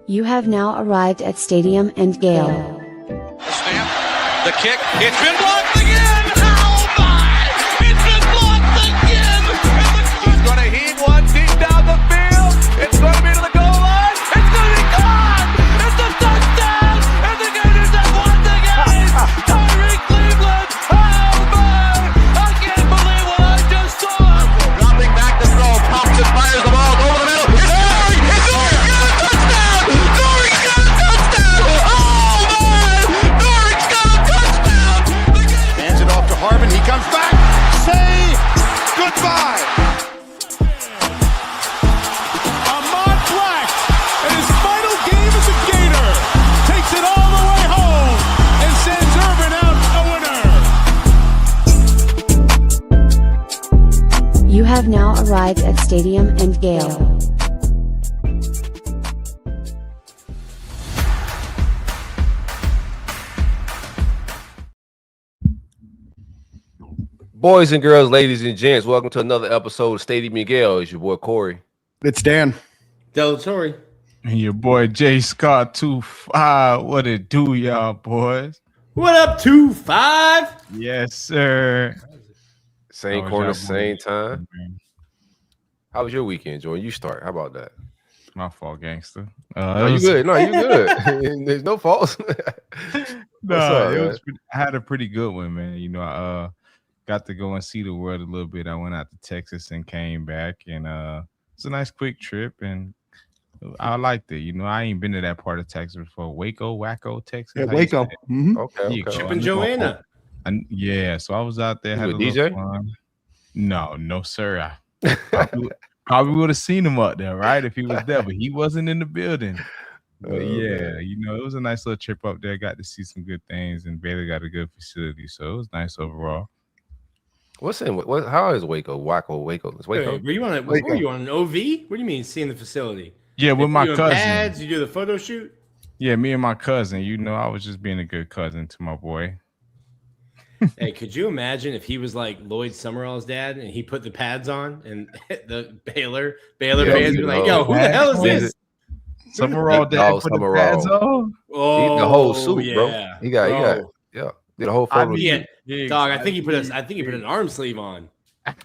You have now arrived at Stadium and Gale. Snap, the kick, it's been blocked again! Oh my! It's been blocked again! He's going to heave one deep down the field. It's going to be to the goal line. It's going to be gone! It's a touchdown! And the Gators have won the game! Tyreek Cleveland! Oh my! I can't believe what I just saw! Dropping back to throw. Thompson fires the ball over the middle. It's Dory! It's Dory! Got a touchdown! Dory's got a touchdown! Oh man! Dory's got a touchdown! Hands it off to Harvin. He comes back. Say goodbye. Ahmad Black, in his final game as a Gator, takes it all the way home and sends Urban out a winner. You have now arrived at Stadium and Gale. Boys and girls, ladies and gents, welcome to another episode of Stadium and Gale. It's your boy Corey. It's Dan. Delatorre. And your boy Jay Scott 25. What it do, y'all boys? What up, 2-5? Yes, sir. Same corner, same time. How was your weekend, Jordan? You start. How about that? My fault, gangster. No, you good. No, you good. There's no faults. I had a pretty good one, man. You know, I got to go and see the world a little bit. I went out to Texas and came back, and it's a nice quick trip, and I liked it. You know, I ain't been to that part of Texas before. Wacko, Texas. Yeah, Waco. Mm-hmm. Okay. Chip and Joanna. Yeah, so I was out there. Had a DJ? little fun. No, sir. Probably would have seen him up there, right? If he was there, but he wasn't in the building. But yeah, you know, it was a nice little trip up there. Got to see some good things, and Baylor got a good facility, so it was nice overall. How is Waco? Waco. Is Waco? Wait, were you on an OV? What do you mean seeing the facility? Yeah, with my cousin. Pads, you do the photo shoot? Yeah, me and my cousin. You know, I was just being a good cousin to my boy. Hey, could you imagine if he was like Lloyd Summerall's dad and he put the pads on and the Baylor fans would be like, yo, who the hell is this? Summerall dad put the pads on? Oh, the whole suit, yeah. bro. He got did a whole photo. Dog, I think he put an arm sleeve on.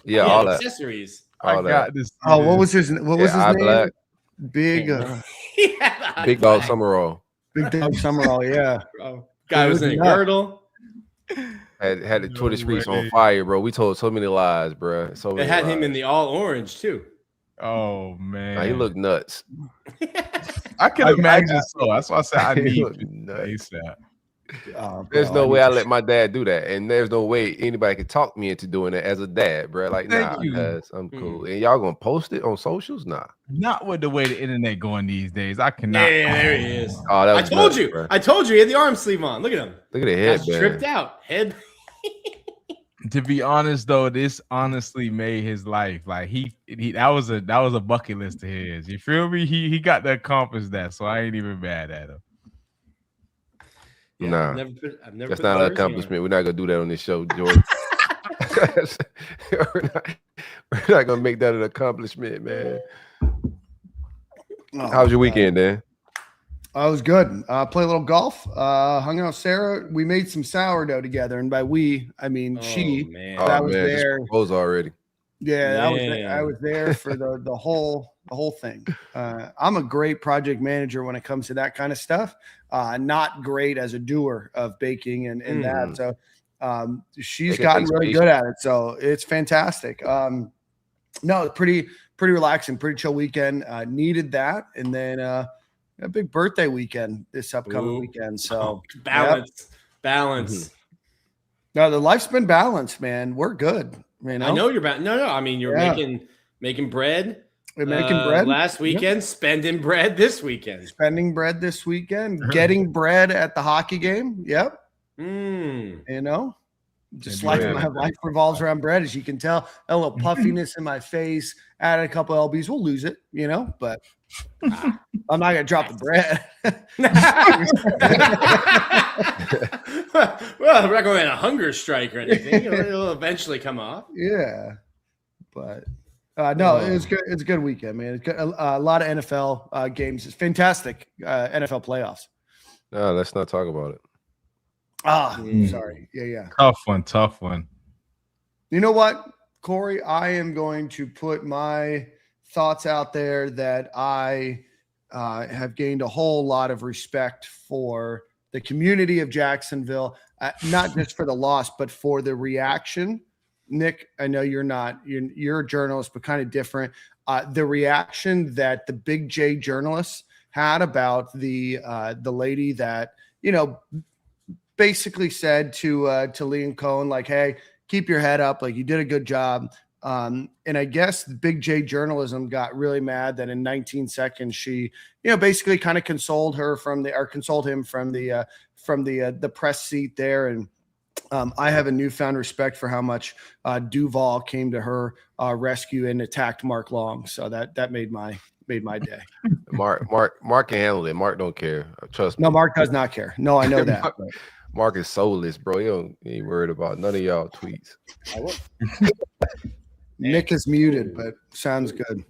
Yeah, all that. Accessories. All that. What was his name? Black. Big Big Dog Summerall. Big Dog Summerall, yeah. Guy was in a girdle. Had the Twitter streets on fire, bro. We told so many lies, bro. They had him in the all orange too. Oh man, he looked nuts. I can imagine. So that's why I said I need nuts. ASAP. There's no way I let my dad do that, and there's no way anybody can talk me into doing it as a dad, bro. Like, cuz I'm cool. And y'all gonna post it on socials? Nah. Not with the way the internet going these days. I cannot. Yeah, there he is. Oh, that was I told you he had the arm sleeve on. Look at him. Look at the head, man. Tripped out. Head. To be honest, though, this honestly made his life. Like he that was a bucket list of his. You feel me? He got to accomplish that, so I ain't even mad at him. Yeah, nah, that's not an accomplishment. We're not gonna do that on this show, Jordan. we're not gonna make that an accomplishment, man. How was your weekend, Dan? I was good. Played a little golf. Hung out with Sarah. We made some sourdough together, and by we, I mean she. Man. That was there. Proposed already. Yeah, I was there for the whole thing. I'm a great project manager when it comes to that kind of stuff. Not great as a doer of baking and that. So she's gotten really good at it. So it's fantastic. No, pretty relaxing, pretty chill weekend. Needed that, and then a big birthday weekend this upcoming weekend. So balance. Mm-hmm. No, the life's been balanced, man. We're good. You know? I know you're back. No. I mean, you're making bread. We're making bread last weekend, spending bread this weekend. Spending bread this weekend, getting bread at the hockey game. Yep. You know, just my life revolves around bread, as you can tell. A little puffiness in my face. Add a couple LBs, we'll lose it, you know, but I'm not gonna drop the bread. Well, we're not going on a hunger strike or anything. It'll eventually come off. Yeah, but No, it's good. It's a good weekend, man. It's good. A lot of NFL games. It's fantastic. NFL playoffs. No, let's not talk about it. Sorry. Yeah. Tough one. You know what, Corey? I am going to put my thoughts out there that I have gained a whole lot of respect for the community of Jacksonville, not just for the loss, but for the reaction. Nick, I know you're a journalist, but kind of different. The reaction that the Big J journalists had about the lady that, basically said to Liam Cohen, like, hey, keep your head up. Like, you did a good job. And I guess the Big J journalism got really mad that in 19 seconds, she, basically kind of consoled him from the press seat there. And I have a newfound respect for how much Duval came to her rescue and attacked Mark Long. So that made my day. Mark can handle it. Mark don't care. Trust me. No, Mark does not care. No, I know that. Mark is soulless, bro. He ain't worried about none of y'all tweets. Nick is muted, but sounds good.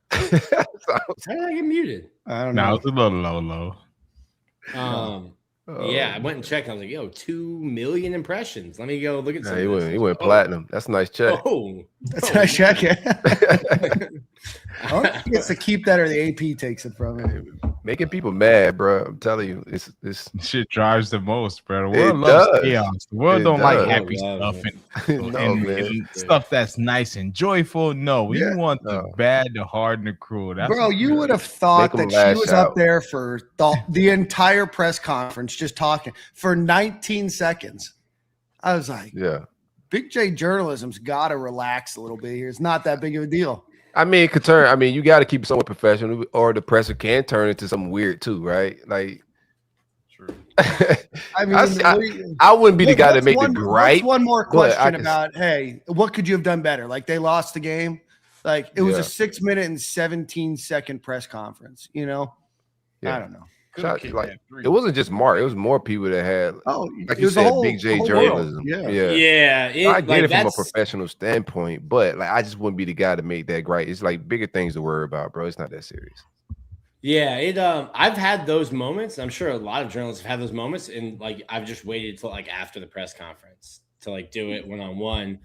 How did I get muted? I don't know. No, it's a little low. Yeah, I went and checked. I was like, 2 million impressions. Let me go look at some. He went platinum. That's a nice check. That's a nice check. I don't think he gets to keep that, or the AP takes it from him. Making people mad, bro. I'm telling you, this shit drives the most, bro. The world loves chaos. The world don't like happy stuff and stuff that's nice and joyful. No, we want the bad, the hard, and the cruel. Bro, you would have thought that she was up there for the entire press conference just talking for 19 seconds. I was like, Big J journalism's got to relax a little bit here. It's not that big of a deal. You got to keep it somewhat professional, or the presser can turn into something weird too, right? Like, true. I wouldn't be the guy to make the gripe. One more question about, hey, what could you have done better? Like, they lost the game. Like, it was a 6-minute and 17-second press conference. I don't know. It wasn't just Mark. It was more people that had, like you said, Big J journalism. I get it from a professional standpoint, but I just wouldn't be the guy to make that great. It's like bigger things to worry about, bro. It's not that serious. Yeah, I've had those moments. I'm sure a lot of journalists have had those moments, and I've just waited till after the press conference to do it one-on-one.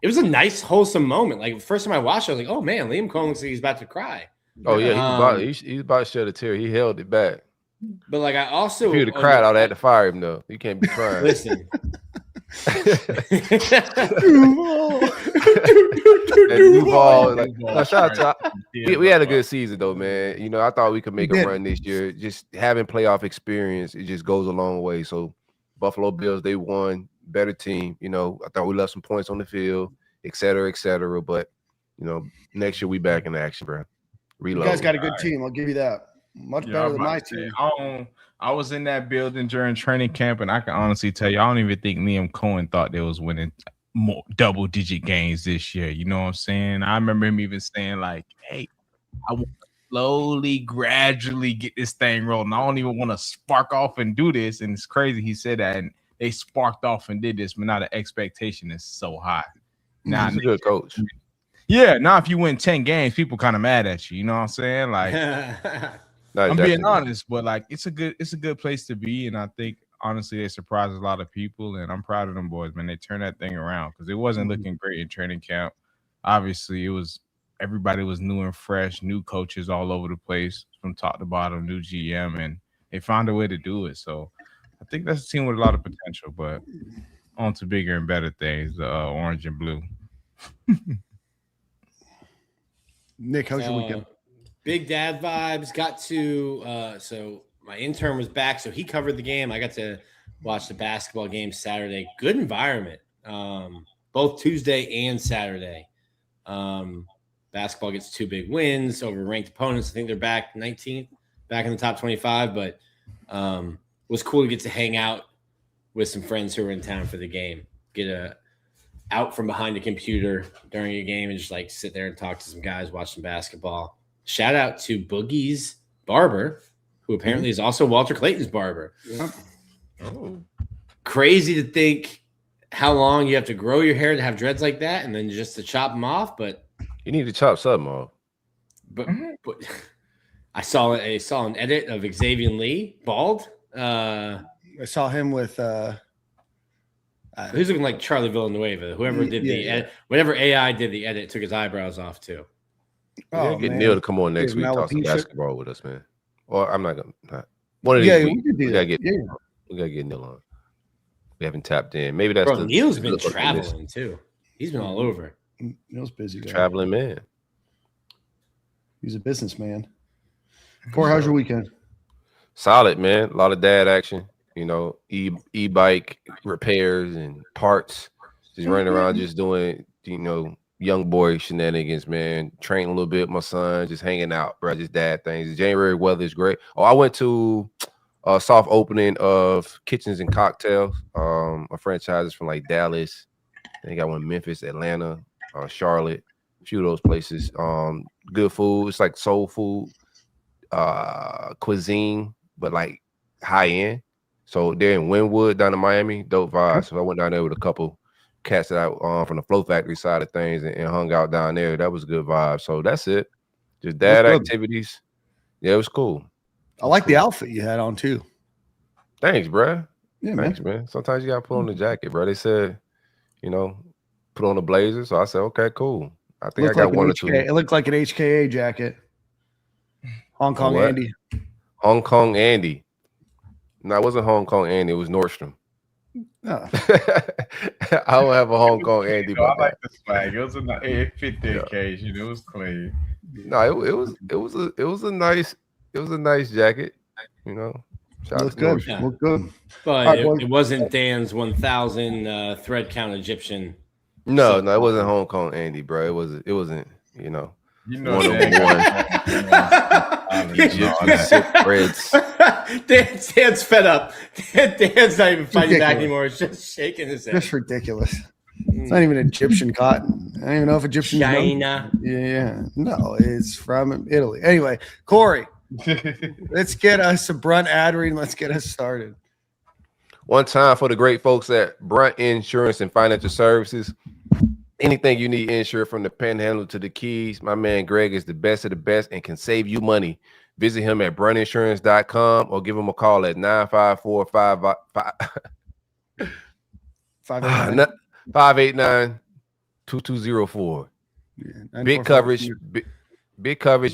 It was a nice, wholesome moment. Like, the first time I watched it, I was like, oh man, Liam Cohen looks like he's about to cry. Oh yeah, he's about to shed a tear. He held it back. But I also, if he would have cried, I had to fire him though. You can't be crying. Listen. Shout out to we had a good season though, man. I thought we could make a run this year. Just having playoff experience, it just goes a long way. So Buffalo Bills, they won, better team. I thought we left some points on the field, et cetera, et cetera. But next year we back in action, bro. Reload. You guys got a good team. I'll give you that. Much better than my team. I was in that building during training camp, and I can honestly tell you, I don't even think Liam Cohen thought they was winning more double-digit games this year. You know what I'm saying? I remember him even saying, hey, I want to slowly, gradually get this thing rolling. I don't even want to spark off and do this. And it's crazy he said that, and they sparked off and did this, but now the expectation is so high. Now, he's a good coach. Yeah, now if you win 10 games, people kind of mad at you. You know what I'm saying? I'm being honest, but it's a good place to be, and I think honestly they surprised a lot of people, and I'm proud of them boys, man. They turned that thing around because it wasn't looking great in training camp. Obviously, everybody was new and fresh, new coaches all over the place from top to bottom, new GM, and they found a way to do it. So I think that's a team with a lot of potential, but on to bigger and better things, the orange and blue. Nick, how's your weekend? Big dad vibes. Got to so my intern was back, so he covered the game. I got to watch the basketball game Saturday. Good environment, both Tuesday and Saturday. Basketball gets 2 big wins over ranked opponents. I think they're back 19th, back in the top 25. But it was cool to get to hang out with some friends who were in town for the game. Get out from behind a computer during a game and just sit there and talk to some guys, watch some basketball. Shout out to Boogie's barber, who apparently is also Walter Clayton's barber. Yeah. Oh. Crazy to think how long you have to grow your hair to have dreads like that and then just to chop them off. But You need to chop something off. But I saw an edit of Xavier Lee bald. I saw him with who's looking like Charlie Villanueva. Whoever did the edit, whatever AI did the edit, took his eyebrows off too. Get Neil to come on next week, talk some basketball with us, man. Or I'm not gonna. One of these weeks, we gotta get Neil on. We haven't tapped in. Maybe that's Neil's been traveling too. He's been all over. Neil's busy. Traveling man. He's a businessman. Corey, how's your weekend? Solid, man. A lot of dad action. You know, e-bike repairs and parts. Just running around, just doing, young boy shenanigans, man. Training a little bit. My son just hanging out, bro. Just dad things. January weather is great. Oh, I went to a soft opening of Kitchens and Cocktails. A franchise from like Dallas. They got one in Memphis, Atlanta, Charlotte. A few of those places. Good food. It's like soul food, cuisine, but like high end. So they're in Wynwood down in Miami. Dope vibes. So I went down there with a couple cats that from the Flow Factory side of things and hung out down there. That was a good vibe. So that's it. Just dad activities. Yeah, it was cool. I like the outfit you had on too. Thanks, bro. Yeah, thanks, man. Sometimes you gotta put on the jacket, bro. They said, put on a blazer. So I said, okay, cool. I think I got one or two. It looked like an HKA jacket. Hong Kong Andy. Hong Kong Andy. No, it wasn't Hong Kong Andy. It was Nordstrom. Oh. I don't have a Hong Kong Andy. I like the swag. It fit the occasion. It was clean. No, it was a nice jacket. Looked good. Looked good. But it wasn't Dan's 1,000 thread count Egyptian. No, it wasn't Hong Kong Andy, bro. It wasn't. Dan's fed up. Dan's not even fighting back anymore. It's just shaking his head. Just ridiculous. It's not even Egyptian cotton. I don't even know if Egyptian China. Yeah. No, it's from Italy. Anyway, Corey, let's get us a Brunt ad read and let's get us started. One time for the great folks at Brunt Insurance and Financial Services. Anything you need insured from the Panhandle to the Keys, my man Greg is the best of the best and can save you money. Visit him at bruntinsurance.com or give him a call at 589-2204. Big coverage,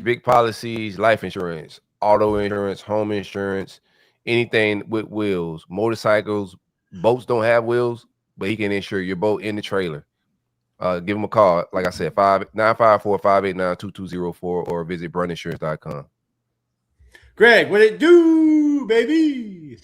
big policies, life insurance, auto insurance, home insurance, anything with wheels, motorcycles. Boats don't have wheels, but he can insure your boat in the trailer. Give him a call, like I said, 954-589-2204 or visit bruntinsurance.com. Greg, what it do, baby?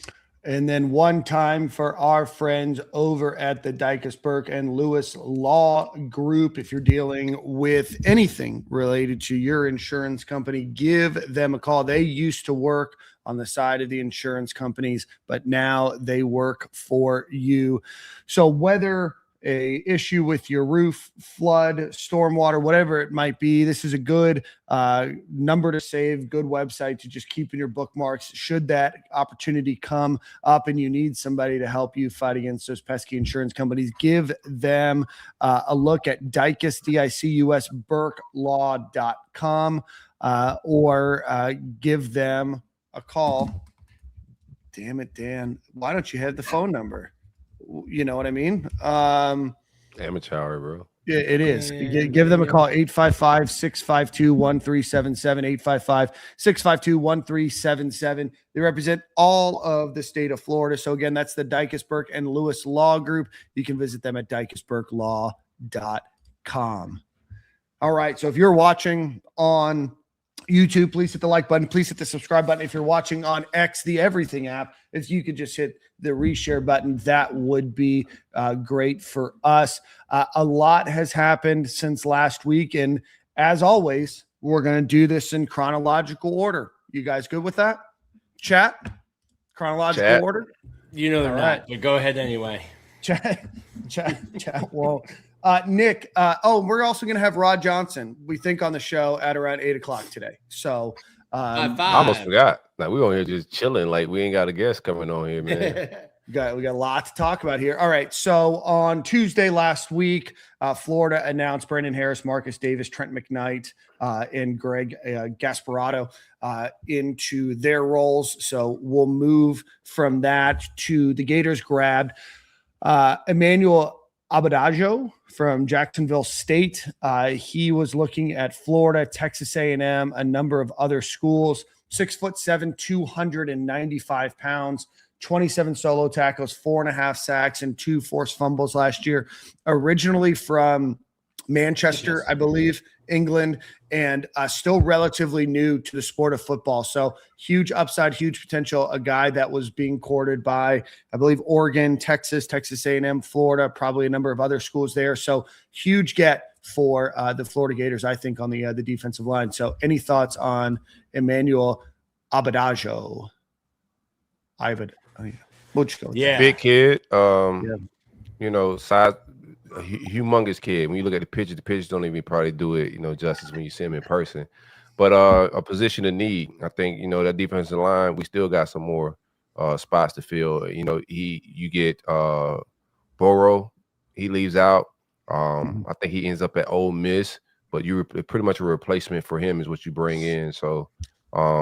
And then one time for our friends over at the Dykus Burke and Lewis Law Group. If you're dealing with anything related to your insurance company, give them a call. They used to work on the side of the insurance companies, but now they work for you. So whether a issue with your roof, flood, stormwater, whatever it might be, this is a good number to save, good website to just keep in your bookmarks. Should that opportunity come up and you need somebody to help you fight against those pesky insurance companies, give them a look at Dykus, D-I-C-U-S, BurkeLaw.com, or give them a call. Damn it, Dan. Why don't you have the phone number? You know what I mean? Amateur hour, bro. Yeah, it is. Give them a call, 855-652-1377, 855-652-1377. They represent all of the state of Florida. So again, that's the Dykus Burke and Lewis Law Group. You can visit them at dykusburkelaw.com. All right. So if you're watching on YouTube, please hit the like button. Please hit the subscribe button. If you're watching on X, the Everything app, if you could just hit the reshare button, that would be great for us. A lot has happened since last week. And as always, we're going to do this in chronological order. You guys good with that? Chat? Chronological order? You know they're not, but go ahead anyway. Chat. Well, Nick, we're also going to have Rod Johnson, we think, on the show at around 8:00 today. So I almost forgot. Like, we on here just chilling, like we ain't got a guest coming on here, man. We got a lot to talk about here. All right. So on Tuesday last week, Florida announced Brandon Harris, Marcus Davis, Trent McKnight, and Greg Gasparotto into their roles. So we'll move from that to the Gators grabbed Emmanuel Abadajo from Jacksonville State. He was looking at Florida, Texas A&M, a number of other schools. 6'7", 295 pounds, 27 solo tackles, 4.5 sacks, and 2 forced fumbles last year. Originally from Manchester, I believe, England, and still relatively new to the sport of football. So huge upside, huge potential. A guy that was being courted by, I believe, Oregon, Texas, Texas A&M, Florida, probably a number of other schools there. So huge get for the Florida Gators, I think, on the defensive line. So any thoughts on Emmanuel Abadajo? We'll just go. Yeah, big kid. You know, size, a humongous kid. When you look at the pictures don't even probably do it, justice when you see him in person. But a position of need. I think, that defensive line, we still got some more spots to fill. You get Burrow, he leaves out. I think he ends up at Ole Miss, but you're pretty much a replacement for him is what you bring in. So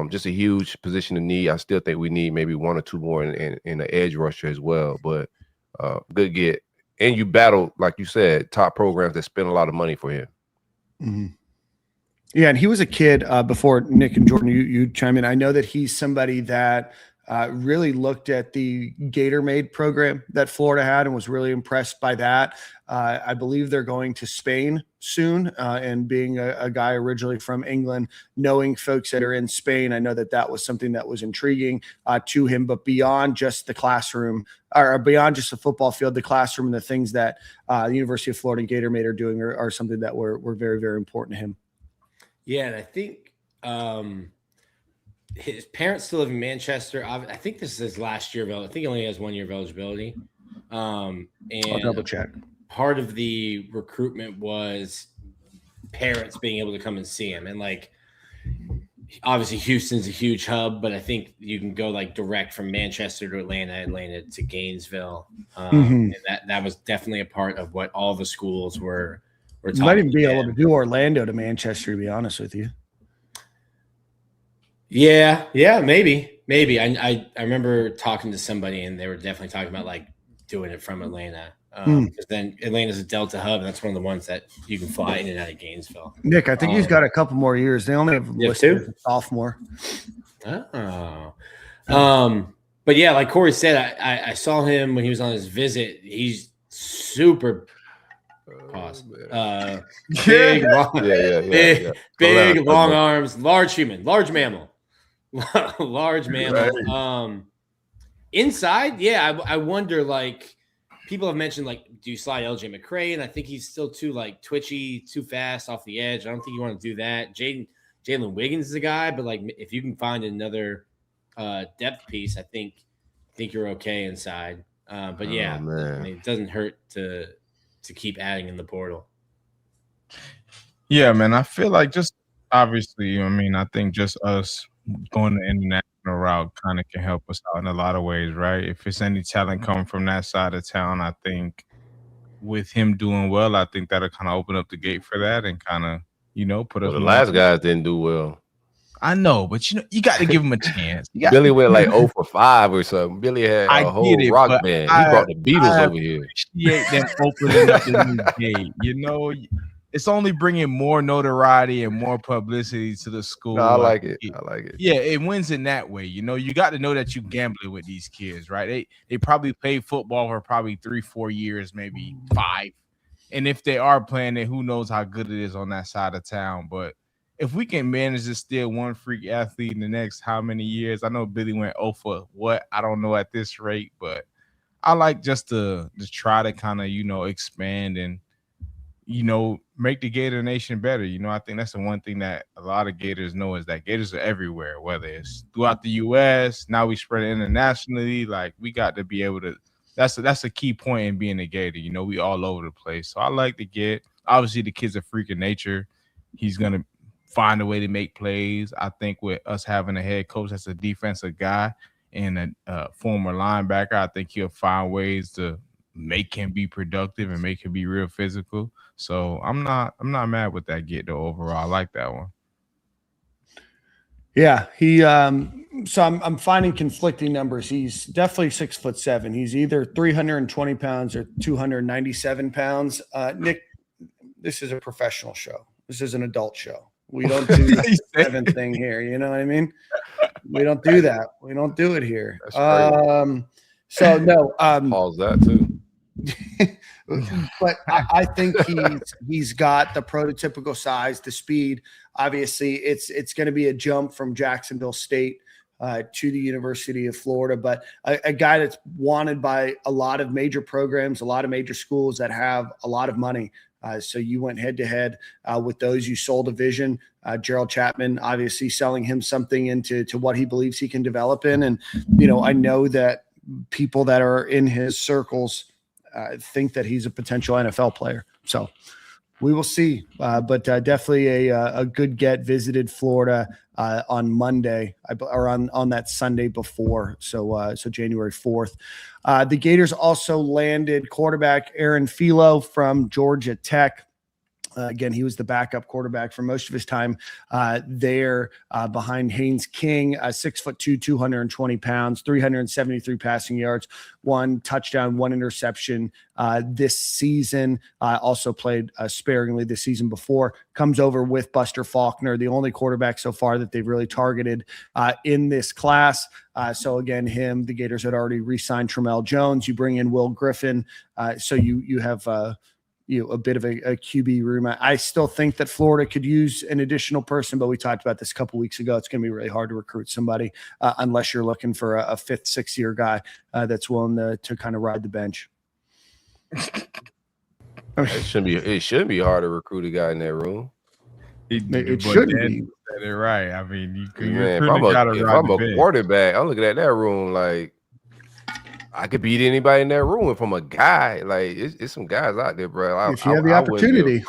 just a huge position of need. I still think we need maybe 1 or 2 more in the edge rusher as well. But good get. And you battle, like you said, top programs that spend a lot of money for him. Mm-hmm. Yeah, and he was a kid before Nick and Jordan, you chime in. I know that he's somebody that really looked at the Gator Made program that Florida had and was really impressed by that. I believe they're going to Spain soon, and being a guy originally from England, knowing folks that are in Spain, I know that was something that was intriguing to him. But beyond just the classroom, or beyond just the football field, the classroom and the things that the University of Florida and Gator Made are doing are something that were very, very important to him. Yeah, and I think his parents still live in Manchester. I think this is his last year of I think he only has 1 year of eligibility. And I'll double check. Part of the recruitment was parents being able to come and see him. And obviously Houston's a huge hub, but I think you can go direct from Manchester to Atlanta to Gainesville. And that was definitely a part of what all the schools were talking. You might even be able to do Orlando to Manchester, to be honest with you. Yeah, maybe. I remember talking to somebody and they were definitely talking about doing it from Atlanta. Because then Atlanta's a Delta hub, and that's one of the ones that you can fly in and out of Gainesville. Nick, I think he's got a couple more years. They only have listed as a sophomore. Oh. But yeah, like Corey said, I saw him when he was on his visit. He's super big, long arms, large human, large mammal. Large mammal. Right. Inside, I wonder, people have mentioned, do you slide LJ McCray? And I think he's still too, twitchy, too fast off the edge. I don't think you want to do that. Jalen Wiggins is a guy, but, if you can find another depth piece, I think you're okay inside. But, it doesn't hurt to keep adding in the portal. Yeah, man, I feel like just obviously, I think just us going the international route kind of can help us out in a lot of ways, right? If it's any talent coming from that side of town, I think with him doing well, I think that'll kind of open up the gate for that and kind of, put us. The last guys didn't do well. I know, but you got to give him a chance. Billy went 0 for 5 or something. Billy had a whole rock band. He brought the Beatles over here. Appreciate them opening up the new gate. It's only bringing more notoriety and more publicity to the school. No, I like it. Yeah, it wins in that way. You got to know that you gambling with these kids, right? They probably played football for probably 3-4 years, maybe 5. And if they are playing it, who knows how good it is on that side of town. But if we can manage to steal one freak athlete in the next how many years? I know Billy went 0 for what? I don't know at this rate, but I like just to try to kind of, expand and, make the Gator Nation better. I think that's the one thing that a lot of Gators know is that Gators are everywhere, whether it's throughout the U.S. Now we spread it internationally. We got to be able to. That's a key point in being a Gator. We all over the place. So I like to get. Obviously, the kid's a freak of nature. He's gonna find a way to make plays. I think with us having a head coach that's a defensive guy, and a former linebacker. I think he'll find ways to make him be productive and make him be real physical. So I'm not mad with that get though overall. I like that one. Yeah, he so I'm finding conflicting numbers. He's definitely 6'7". He's either 320 pounds or 297 pounds. Nick, this is a professional show. This is an adult show. We don't do the 7 thing here. You know what I mean? We don't do that. We don't do it here. So no, Paul's that too. But I think he's got the prototypical size, the speed. Obviously, it's going to be a jump from Jacksonville State to the University of Florida, but a guy that's wanted by a lot of major programs, a lot of major schools that have a lot of money. So you went head to head with those. You sold a vision. Gerald Chapman, obviously selling him something into what he believes he can develop in. And, I know that people that are in his circles think that he's a potential NFL player. So we will see. But definitely a good get. Visited Florida on Monday or on that Sunday before. So January 4th. The Gators also landed quarterback Aaron Philo from Georgia Tech. Again, he was the backup quarterback for most of his time there behind Haynes King, 6'2", 220 pounds, 373 passing yards, 1 touchdown, 1 interception this season. Also played sparingly this season before. Comes over with Buster Faulkner, the only quarterback so far that they've really targeted in this class. So again, the Gators had already re-signed Tramel Jones. You bring in Will Griffin. So you have a bit of a QB room. I still think that Florida could use an additional person, but we talked about this a couple weeks ago. It's going to be really hard to recruit somebody unless you're looking for a 5th, 6th year guy that's willing to kind of ride the bench. It shouldn't be hard to recruit a guy in that room. It should be. Said it right. I mean, if I'm a quarterback, I'm looking at that room like I could beat anybody in that room. From a guy, like it's some guys out there, bro. If you have the opportunity,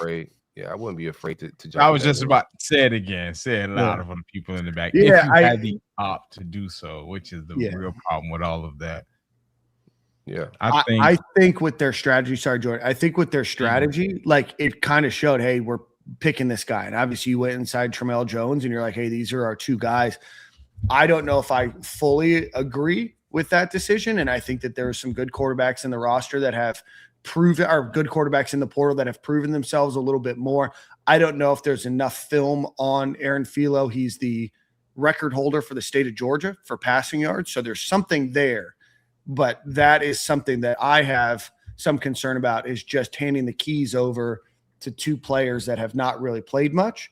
I wouldn't be afraid to jump. I was just about to say it again. Say it louder for the people in the back. Yeah, if you had the opt to do so, which is the real problem with all of that. Yeah, I think with their strategy. Sorry, Jordan. I think with their strategy, like it kind of showed, hey, we're picking this guy, and obviously you went inside Tramel Jones, and you're like, hey, these are our 2 guys. I don't know if I fully agree with that decision. And I think that there are some good quarterbacks in the roster that have proven, or good quarterbacks in the portal that have proven themselves a little bit more. I don't know if there's enough film on Aaron Philo. He's the record holder for the state of Georgia for passing yards. So there's something there, but that is something that I have some concern about, is just handing the keys over to 2 players that have not really played much.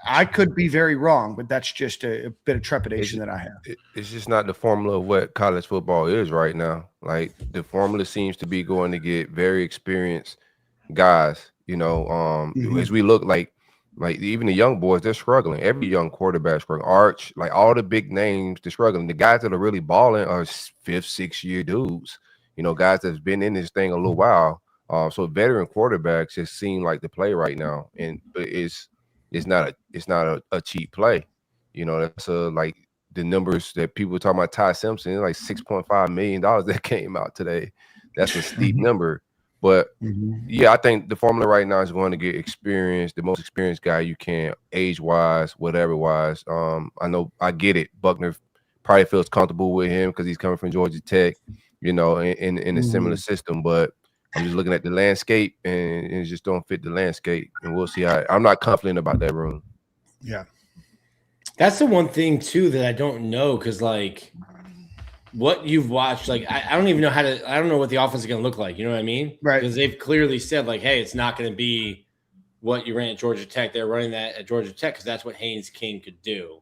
I could be very wrong, but that's just a bit of trepidation that I have. It's just not the formula of what college football is right now. Like the formula seems to be going to get very experienced guys. As we look like even the young boys, they're struggling. Every young quarterback struggling. Arch, like all the big names, they're struggling. The guys that are really balling are 5th, 6th year dudes. Guys that's been in this thing a little while. So veteran quarterbacks just seem like the play right now, and it's not a cheap play. That's like the numbers that people were talking about. Ty Simpson, like $6.5 million that came out today. That's a steep number. But yeah, I think the formula right now is going to get the most experienced guy you can, age-wise, whatever-wise. I get it. Buckner probably feels comfortable with him because he's coming from Georgia Tech, in a similar system. But I'm just looking at the landscape, and it just don't fit the landscape. And we'll see how. I'm not confident about that room. Yeah, that's the one thing too that I don't know, because like what you've watched, like I don't even know I don't know what the offense is going to look like. You know what I mean? Right. Because they've clearly said like, hey, it's not going to be what you ran at Georgia Tech. They're running that at Georgia Tech because that's what Haynes King could do.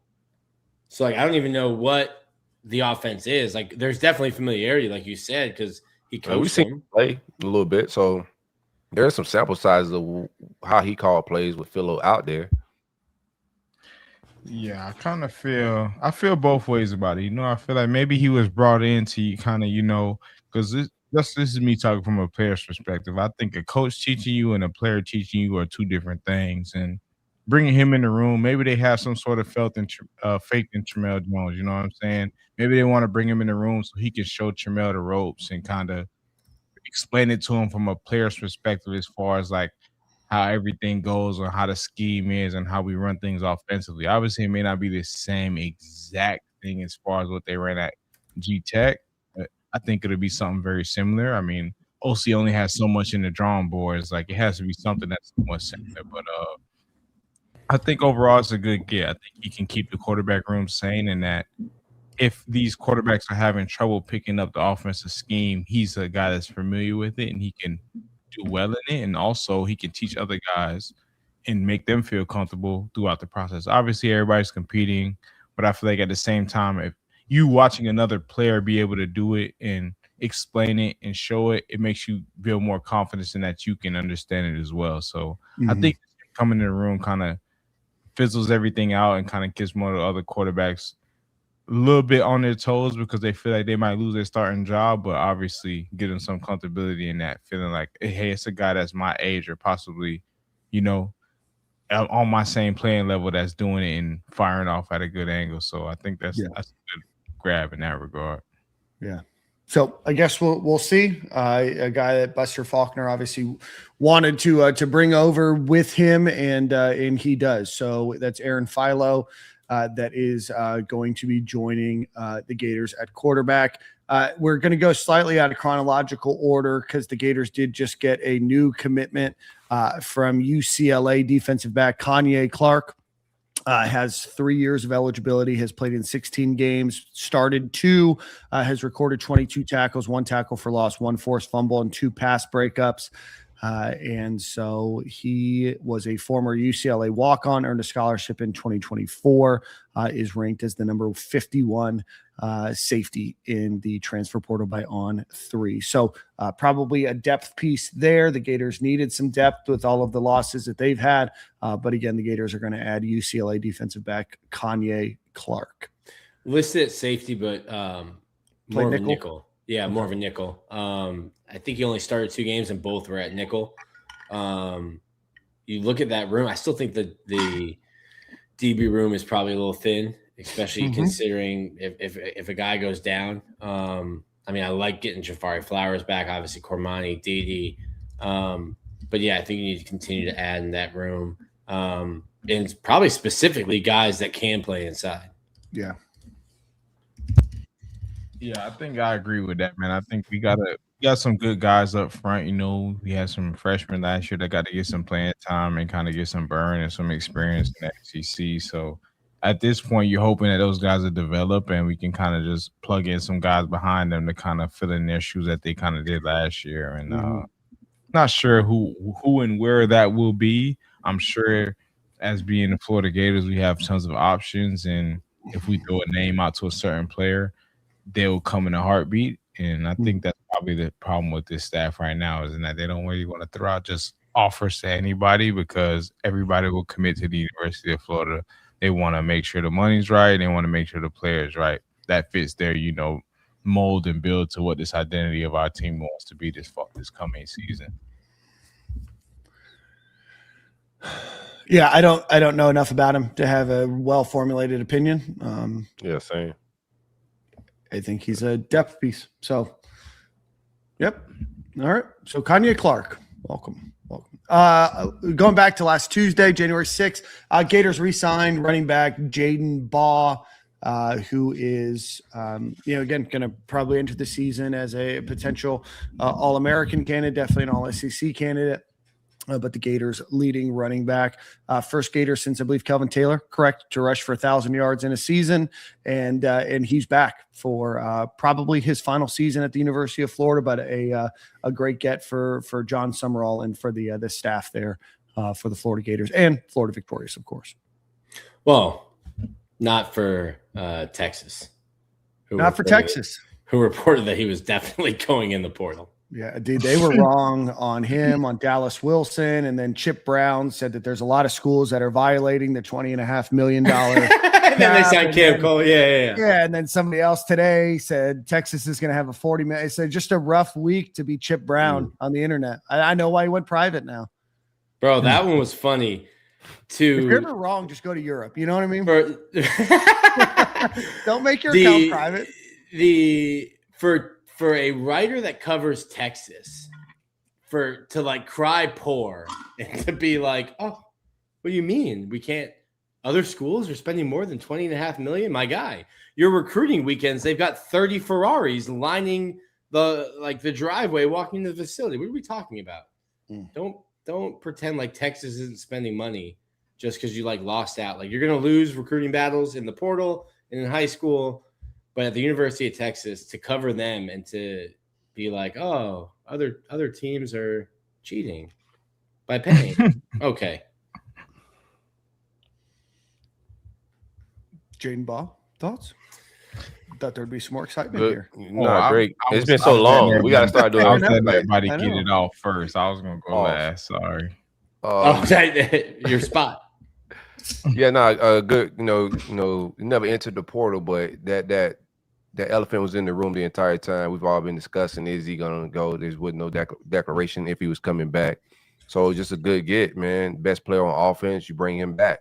So like I don't even know what the offense is. Like there's definitely familiarity, like you said, because he coached we've seen him play a little bit, so there's some sample sizes of how he called plays with Philo out there. Yeah, I feel both ways about it. I feel like maybe he was brought in to kind of, because this is me talking from a player's perspective. I think a coach teaching you and a player teaching you are 2 different things. And bringing him in the room. Maybe they have some sort of faith in Tramel Jones. You know what I'm saying? Maybe they want to bring him in the room so he can show Tramel the ropes and kind of explain it to him from a player's perspective as far as like how everything goes or how the scheme is and how we run things offensively. Obviously, it may not be the same exact thing as far as what they ran at G-Tech, but I think it'll be something very similar. I mean, OC only has so much in the drawing boards. Like, it has to be something that's somewhat similar. But I think overall it's a good get. I think he can keep the quarterback room sane, and that if these quarterbacks are having trouble picking up the offensive scheme, he's a guy that's familiar with it and he can do well in it. And also he can teach other guys and make them feel comfortable throughout the process. Obviously, everybody's competing, but I feel like at the same time, if you watching another player be able to do it and explain it and show it, it makes you feel more confidence in that you can understand it as well. So I think coming in the room kind of fizzles everything out and kind of gets more of the other quarterbacks a little bit on their toes because they feel like they might lose their starting job, but obviously get them some comfortability in that, feeling like, hey, it's a guy that's my age or possibly, you know, on my same playing level that's doing it and firing off at a good angle. So I think that's a good grab in that regard. Yeah. So I guess we'll see. A guy that Buster Faulkner obviously wanted to bring over with him, and he does. So that's Aaron Philo. That is going to be joining the Gators at quarterback. We're going to go slightly out of chronological order because the Gators did just get a new commitment from UCLA defensive back Kanye Clark. Has 3 years of eligibility, has played in 16 games, started 2, has recorded 22 tackles, 1 tackle for loss, 1 forced fumble, and 2 pass breakups. And so he was a former UCLA walk-on, earned a scholarship in 2024, is ranked as the number 51 safety in the transfer portal by On3. So probably a depth piece there. The Gators needed some depth with all of the losses that they've had. But again, the Gators are going to add UCLA defensive back Kanye Clark. Listed at safety, but more of a nickel. Yeah, more of a nickel. I think he only started 2 games and both were at nickel. You look at that room, I still think that the DB room is probably a little thin, especially considering if a guy goes down. I mean, I like getting Jafari Flowers back, obviously Cormani, Dede. But yeah, I think you need to continue to add in that room. And probably specifically guys that can play inside. Yeah. Yeah, I think I agree with that, man. I think we got some good guys up front. You know, we had some freshmen last year that got to get some playing time and kind of get some burn and some experience in the SEC. So at this point, you're hoping that those guys will develop and we can kind of just plug in some guys behind them to kind of fill in their shoes that they kind of did last year. And not sure who and where that will be. I'm sure as being the Florida Gators, we have tons of options. And if we throw a name out to a certain player, they'll come in a heartbeat. And I think that's probably the problem with this staff right now, is in that they don't really want to throw out just offers to anybody because everybody will commit to the University of Florida. They want to make sure the money's right. They want to make sure the player's right. That fits their, you know, mold and build to what this identity of our team wants to be this coming season. Yeah, I don't know enough about him to have a well-formulated opinion. Yeah, same. I think he's a depth piece. So, yep. All right. So Kanye Clark, welcome. Going back to last Tuesday, January 6th, Gators re-signed running back Jaden Baugh, who is, again, going to probably enter the season as a potential All-American candidate, definitely an All-SEC candidate. But the Gators leading running back, first Gator since I believe Kelvin Taylor, correct, to rush for 1,000 yards in a season, and he's back for probably his final season at the University of Florida. But a great get for John Summerall and for the staff there for the Florida Gators and Florida Victorious, of course. Well, not for Texas. Not for Texas, who reported that he was definitely going in the portal. Yeah, dude, they were wrong on him, on Dallas Wilson, and then Chip Brown said that there's a lot of schools that are violating the $20.5 million. And then they signed Cam Cole. Yeah. Yeah, and then somebody else today said Texas is going to have a $40 million. It's just a rough week to be Chip Brown on the internet. I know why he went private now. Bro, that one was funny. If you're ever wrong, just go to Europe. You know what I mean? Don't make your account private. For a writer that covers Texas, to like cry poor and to be like, oh, what do you mean? We can't. Other schools are spending more than $20.5 million. My guy, your recruiting weekends, they've got 30 Ferraris lining the driveway, walking into the facility. What are we talking about? Don't pretend like Texas isn't spending money just because you like lost out. Like, you're gonna lose recruiting battles in the portal and in high school, but at the University of Texas, to cover them and to be like, oh, other teams are cheating by paying. Okay. Jaden Ball, thoughts? Thought there'd be some more excitement here. No, great. It's been so long. We got to start doing. I was letting everybody get it off first. I was gonna go last. Sorry. Your spot. Yeah, no, good. You never entered the portal, but that elephant was in the room the entire time. We've all been discussing: is he gonna go? There was no declaration if he was coming back. So just a good get, man. Best player on offense, you bring him back.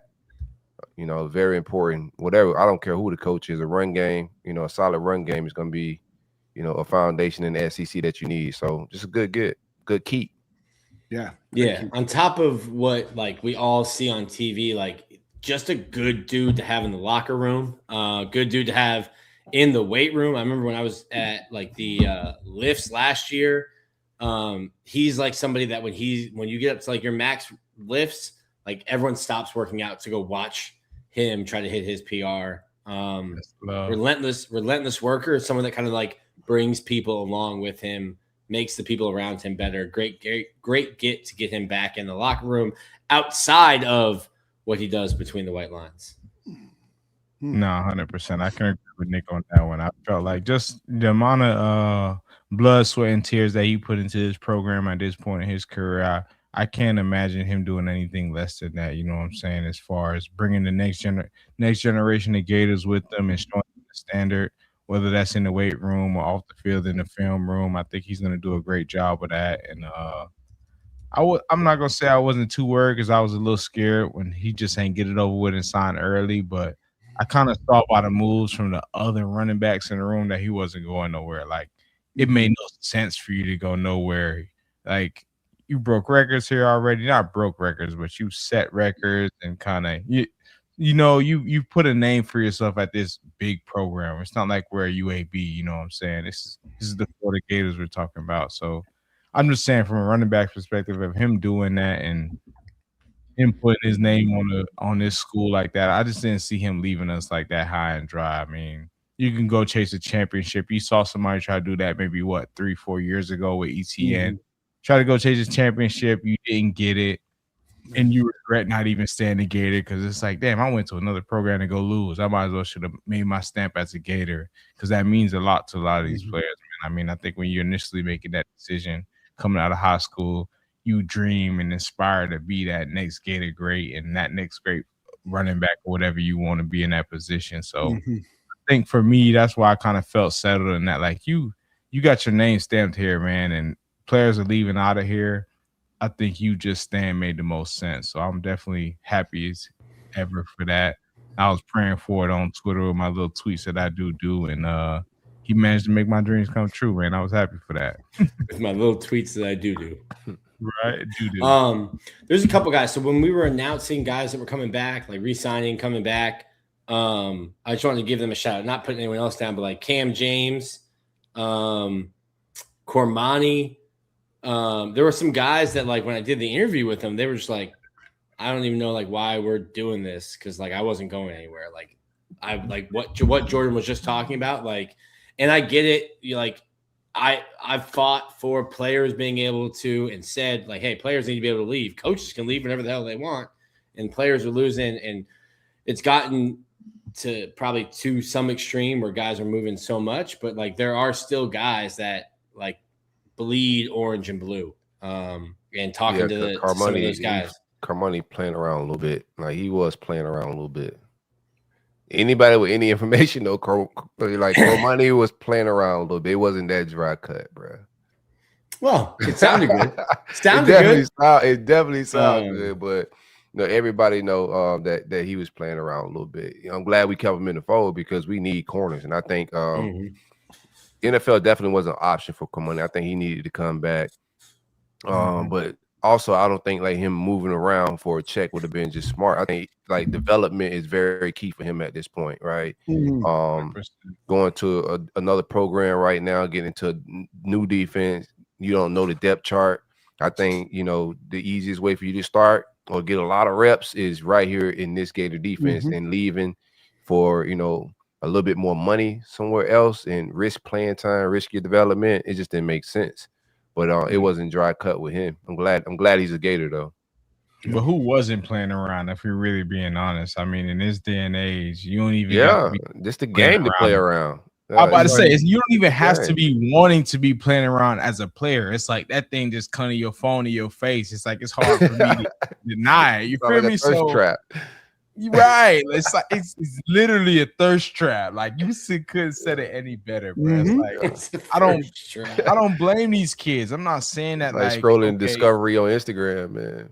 Very important. Whatever, I don't care who the coach is. A run game, a solid run game is going to be, a foundation in the SEC that you need. So just a good keep. Yeah. On top of what we all see on TV, just a good dude to have in the locker room. Good dude to have in the weight room. I remember when I was at the lifts last year. He's like somebody that when you get up to your max lifts, everyone stops working out to go watch him try to hit his PR. Relentless worker, someone that kind of brings people along with him, makes the people around him better. Great get to get him back in the locker room outside of what he does between the white lines. No, 100%. I can agree with Nick on that one. I felt like just the amount of blood, sweat, and tears that he put into his program at this point in his career, I can't imagine him doing anything less than that. You know what I'm saying? As far as bringing the next generation of Gators with them and showing them the standard, whether that's in the weight room or off the field in the film room, I think he's going to do a great job of that. And I'm not going to say I wasn't too worried because I was a little scared when he just ain't get it over with and sign early. But I kind of saw by the moves from the other running backs in the room that he wasn't going nowhere. It made no sense for you to go nowhere. You broke records here already. Not broke records, but you set records and kind of you put a name for yourself at this big program. It's not like we're a UAB, you know what I'm saying? This is the Florida Gators we're talking about. So I'm just saying from a running back perspective of him doing that and him putting his name on this school like that, I just didn't see him leaving us like that high and dry. I mean, you can go chase a championship. You saw somebody try to do that maybe 3-4 years ago with ETN. Try to go chase a championship, you didn't get it, and you regret not even staying a Gator because it's damn, I went to another program to go lose. I might as well should have made my stamp as a Gator because that means a lot to a lot of these players, man. I mean, I think when you're initially making that decision coming out of high school, you dream and aspire to be that next Gator great and that next great running back or whatever you want to be in that position. So I think for me, that's why I kind of felt settled in that. You got your name stamped here, man, and players are leaving out of here. I think you just stand made the most sense. So I'm definitely happy as ever for that. I was praying for it on Twitter with my little tweets that I do. And he managed to make my dreams come true, man. I was happy for that. With my little tweets that I do. Right. Do. There's a couple guys. So when we were announcing guys that were coming back, re-signing, coming back, I just wanted to give them a shout out. Not putting anyone else down, but Cam James, Cormani. There were some guys that when I did the interview with them, they were just I don't even know why we're doing this because I wasn't going anywhere. What Jordan was just talking about. And I get it. I've fought for players being able to and said hey, players need to be able to leave. Coaches can leave whenever the hell they want, and players are losing. And it's gotten to probably to some extreme where guys are moving so much, but there are still guys that bleed orange and blue. And talking to some of those guys. Carmoni playing around a little bit. He was playing around a little bit. Anybody with any information though, Carmoni was playing around a little bit. It wasn't that dry cut, bro. Well, it sounded good. It definitely sounded good, but everybody know that he was playing around a little bit. I'm glad we kept him in the fold because we need corners, and I think NFL definitely was an option for Kamani. I think he needed to come back, but also I don't think like him moving around for a check would have been just smart. I think like development is very key for him at this point, right? Going to another program right now, getting into a new defense, you don't know the depth chart. I think the easiest way for you to start or get a lot of reps is right here in this Gator defense, and leaving for a little bit more money somewhere else and risk playing time, risk your development. It just didn't make sense. But it wasn't dry cut with him. I'm glad he's a Gator though. But who wasn't playing around? If you're really being honest, I mean, in this day and age, you don't even just the game to play around. I'm about to say you don't even have to be wanting to be playing around as a player. It's like that thing just come to your phone in your face. It's like it's hard for me to deny it. You feel me? So trap. Right. It's like it's literally a thirst trap. Like you couldn't said it any better, bro. It's like I don't blame these kids. I'm not saying that like scrolling Discovery on Instagram, man.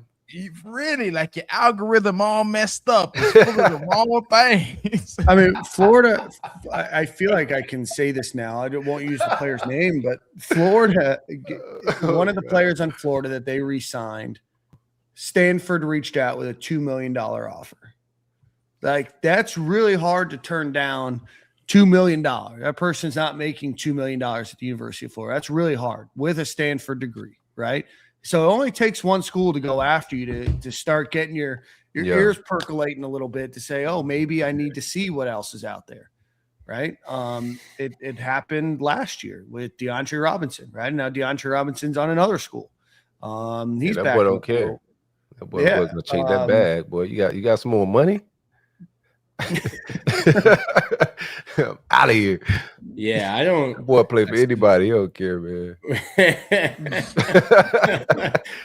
Really, like your algorithm all messed up. It's full of the wrong things. I mean, Florida, I feel like I can say this now. I won't use the player's name, but Florida, one of the players on Florida that they re-signed, Stanford reached out with a $2 million offer. Like, that's really hard to turn down. $2 million. That person's not making $2 million at the University of Florida. That's really hard with a Stanford degree, right? So it only takes one school to go after you to start getting your ears percolating a little bit to say, oh, maybe I need to see what else is out there, right? It happened last year with DeAndre Robinson, right? Now DeAndre Robinson's on another school. He's that back. boy don't care. That boy was gonna check that bag, boy. You got some more money? Out of here. Yeah, I don't. Boy, play for anybody. He don't care, man.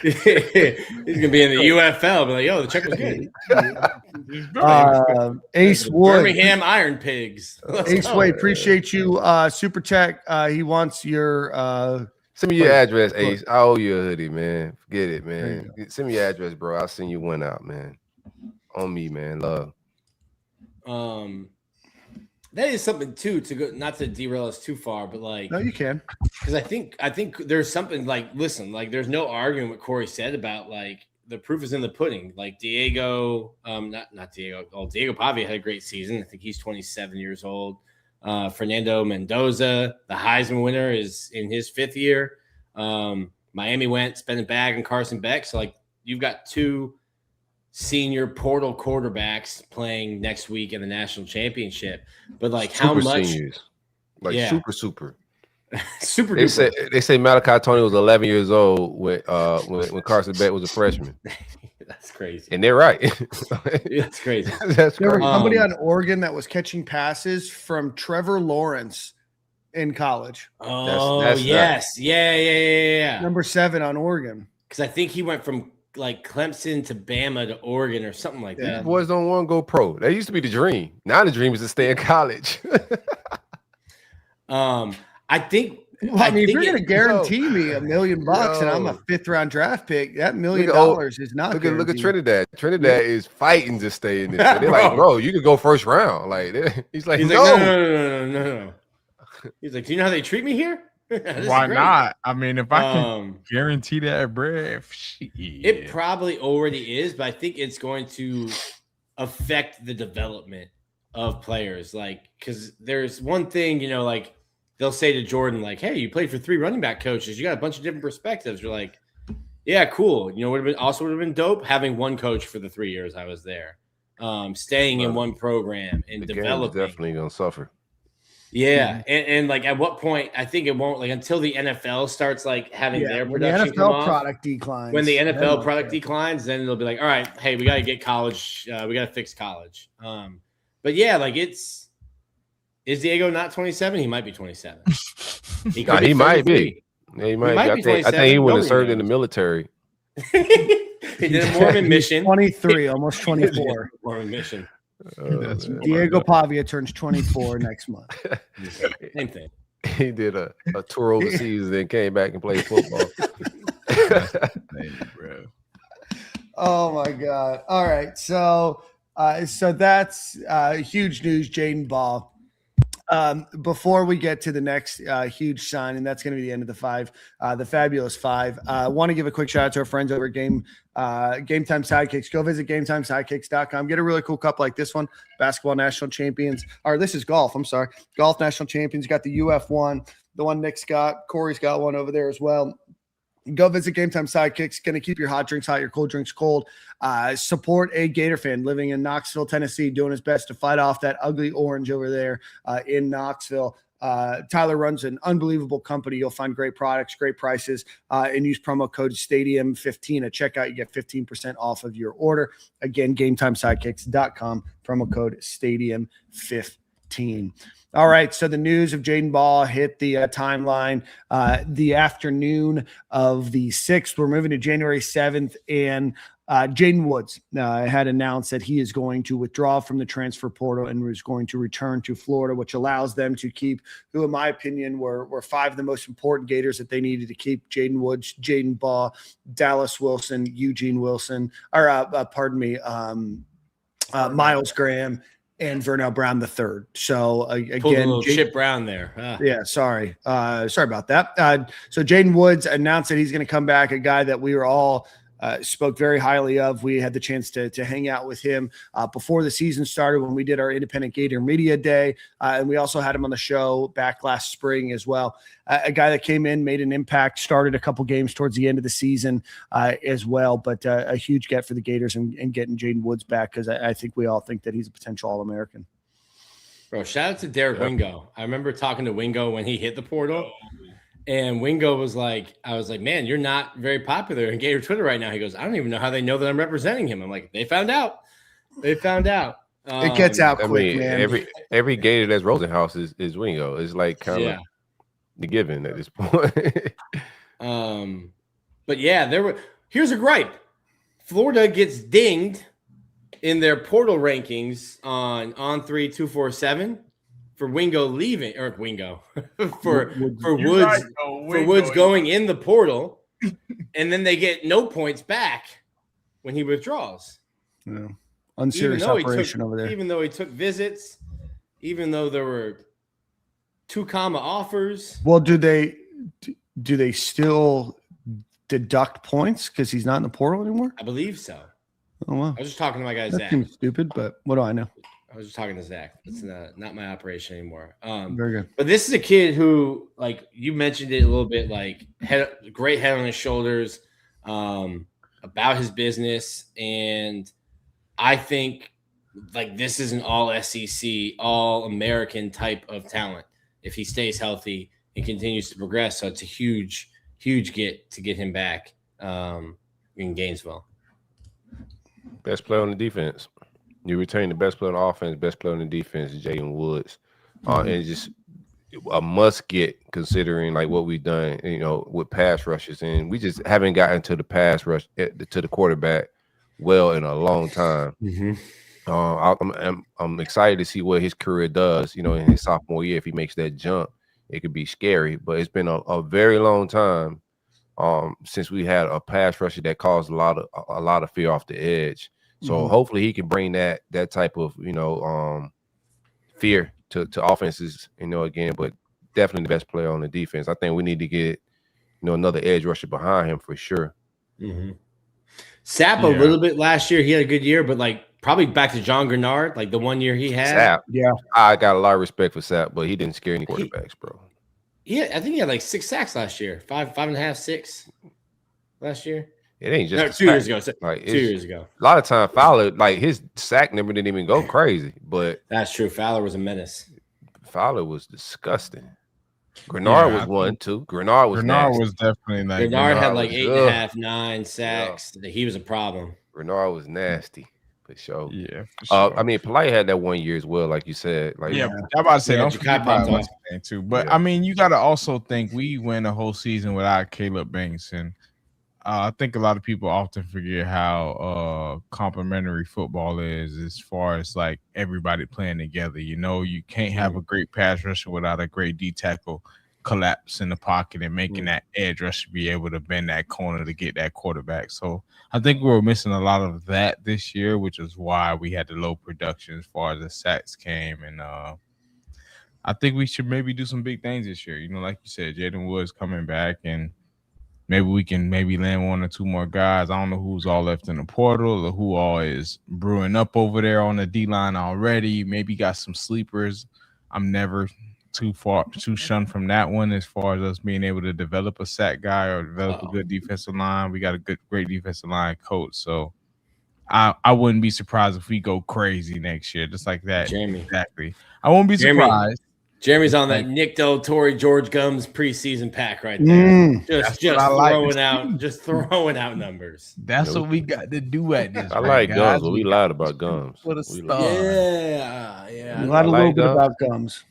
He's gonna be in the UFL. Be like, yo, the check was good. Ace Wood, Birmingham Iron Pigs. Ace Wood, appreciate you. Super Tech. He wants your. Send me your address, Ace. I owe you a hoodie, man. Forget it, man. Send me your address, bro. I'll send you one out, man. On me, man. Love. That is something too to go, not to derail us too far, but like no, you can, because I think there's something like listen, like there's no arguing what Corey said about like the proof is in the pudding. Like Diego, not Diego. Oh, Diego Pavia had a great season. I think he's 27 years old. Fernando Mendoza, the Heisman winner, is in his 5th year. Miami went spent a bag on Carson Beck. So like you've got 2 senior portal quarterbacks playing next week in the national championship, but like super how much seniors. Like super super they say Malachi Tony was 11 years old when Carson Beck was a freshman. That's crazy, and they're right. That's crazy. That's there crazy. was somebody on Oregon that was catching passes from Trevor Lawrence in college. That's yes, yeah. Number 7 on Oregon, because I think he went from like Clemson to Bama to Oregon or something like that. These boys don't want to go pro. That used to be the dream. Now the dream is to stay in college. I think. Well, I mean, if you're going to guarantee me $1 million and I'm a 5th round draft pick, that $1 million is not. Look at Trinidad. Trinidad is fighting to stay in this. They're like, bro, you could go first round. Like he's like, no. He's like, do you know how they treat me here? Why not? I mean, if I can guarantee that bread, it probably already is, but I think it's going to affect the development of players. Like, because there's one thing, like they'll say to Jordan, like, "Hey, you played for 3 running back coaches. You got a bunch of different perspectives." You're like, "Yeah, cool." Would have been dope having one coach for the 3 years I was there, staying in one program and developing. Definitely gonna suffer. Yeah, and like at what point I think it won't like until the NFL starts like having their production the NFL product declines. When the NFL product declines, then it'll be like, all right, hey, we got to get college, we got to fix college. But yeah, like is Diego not 27? He might be 27. He might be. Yeah, he might be. I think he would have served in the military. He did a Mormon mission. 23, almost 24. Mormon mission. Diego Pavia turns 24 next month. Same thing. He did a tour overseas, then came back and played football. Oh my God. All right. So that's huge news, Jaden Ball. Before we get to the next huge sign, and that's going to be the end of the fabulous five, I want to give a quick shout out to our friends over at Game Time Sidekicks. Go visit GameTimeSidekicks.com. Get a really cool cup like this one, basketball national champions. Or this is golf. I'm sorry. Golf national champions. You got the UF one, the one Nick's got. Corey's got one over there as well. Go visit Game Time Sidekicks. Going to keep your hot drinks hot, your cold drinks cold. Support a Gator fan living in Knoxville, Tennessee, doing his best to fight off that ugly orange over there in Knoxville. Tyler runs an unbelievable company. You'll find great products, great prices, and use promo code STADIUM15 at checkout. You get 15% off of your order. Again, GameTimeSidekicks.com, promo code STADIUM15. All right, so the news of Jaden Ball hit the timeline the afternoon of the 6th. We're moving to January 7th, and Jaden Woods had announced that he is going to withdraw from the transfer portal and was going to return to Florida, which allows them to keep who, in my opinion, were five of the most important Gators that they needed to keep: Jaden Woods, Jaden Ball, Dallas Wilson, Eugene Wilson, or Miles Graham, and Vernell Brown III. So again, Chip Brown there. Yeah, sorry about that. So Jaden Woods announced that he's going to come back, a guy that we were all spoke very highly of. We had the chance to hang out with him before the season started when we did our Independent Gator Media Day, and we also had him on the show back last spring as well. A guy that came in, made an impact, started a couple games towards the end of the season as well, but a huge get for the Gators and getting Jaden Woods back, because I think we all think that he's a potential All-American. Bro, shout out to Derek Wingo. I remember talking to Wingo when he hit the portal. And Wingo was like, I was like, man, you're not very popular in Gator Twitter right now. He goes, I don't even know how they know that I'm representing him. I'm like, they found out. It gets out quick, man. Every Gator that's Rosenhaus is Wingo. It's like kind of the given at this point. But yeah, here's a gripe. Florida gets dinged in their portal rankings on 3247. For Wingo leaving, or Wingo, for Woods going in the portal, and then they get no points back when he withdraws. Yeah. Unserious operation over there. Even though he took visits, even though there were 2 offers. Well, do they still deduct points because he's not in the portal anymore? I believe so. Oh wow! I was just talking to my guy That Zach. seems stupid, but what do I know? I was just talking to Zach. It's not my operation anymore. Very good. But this is a kid who, like you mentioned it a little bit, like great head on his shoulders, about his business, and I think like this is an all SEC, all American type of talent if he stays healthy and continues to progress. So it's a huge get to get him back in Gainesville. Best player on the defense. You retain the best player on the offense, best player on the defense is Jaden Woods. And just a must get considering like what we've done, with pass rushes. And we just haven't gotten to the pass rush to the quarterback well in a long time. Mm-hmm. I'm excited to see what his career does, in his sophomore year. If he makes that jump, it could be scary. But it's been a very long time since we had a pass rusher that caused a lot of fear off the edge. So hopefully he can bring that type of fear to offenses, again. But definitely the best player on the defense. I think we need to get another edge rusher behind him for sure. Mm-hmm. Sapp a little bit last year. He had a good year, but like probably back to John Grenard, like the 1 year he had. Sapp, I got a lot of respect for Sapp, but he didn't scare any quarterbacks, bro. Yeah, I think he had like 6 sacks last year, 5.5, 6 last year. It ain't just 2 years ago. Like 2 years ago. A lot of time Fowler, like his sack number didn't even go crazy, but that's true. Fowler was a menace. Fowler was disgusting. Grenard was one too. Grenard was definitely nice. Grenard had like 8.5, 9 sacks. Yeah. He was a problem. Grenard was nasty for sure. Yeah. For sure. I mean, Polite had that 1 year as well, like you said. Like I'm about to say don't forget about Jakai too. But I mean, you got to also think we went a whole season without Caleb Banks, and I think a lot of people often forget how complimentary football is as far as like everybody playing together. You can't have a great pass rusher without a great D tackle collapse in the pocket and making that edge rusher be able to bend that corner to get that quarterback. So I think we were missing a lot of that this year, which is why we had the low production as far as the sacks came. And I think we should maybe do some big things this year. You know, like you said, Jaden Woods coming back, and maybe we can land 1 or 2 more guys. I don't know who's all left in the portal or who all is brewing up over there on the D-line already. Maybe got some sleepers. I'm never too shunned from that one as far as us being able to develop a sack guy or develop a good defensive line. We got a great defensive line coach. So I wouldn't be surprised if we go crazy next year, just like that. Jeremy. Exactly. I won't be surprised. Jeremy's on that Nick Del Torre, George Gums preseason pack right there. Just throwing out numbers. That's what we got to do at this. I like Gums, but we lied about Gums. For the star. Yeah. We lied a little bit about Gums.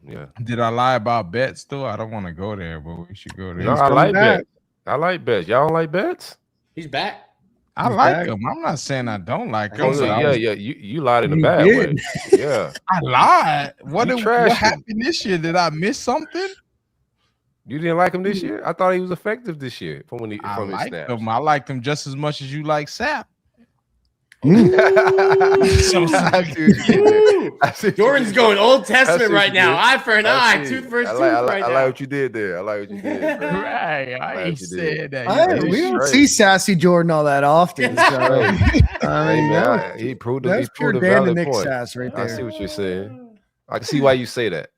Yeah. Did I lie about Betts though? I don't want to go there, but we should go there. No, I like Betts. I like Betts. Y'all don't like Betts? He's back. I like him. I'm not saying I don't like him. You lied in a bad way. Yeah. I lied. What happened this year? Did I miss something? You didn't like him this year? I thought he was effective this year from his snaps. I liked him just as much as you like Sapp. Jordan's going Old Testament right now. Eye for an eye, tooth for a tooth. I like what you did there. I like what you did. Right. I said that. We don't see sassy Jordan all that often. So. I mean, man, he proved that's a valid Dan and Nick point. sass right there. I see what you're saying. I can see why you say that.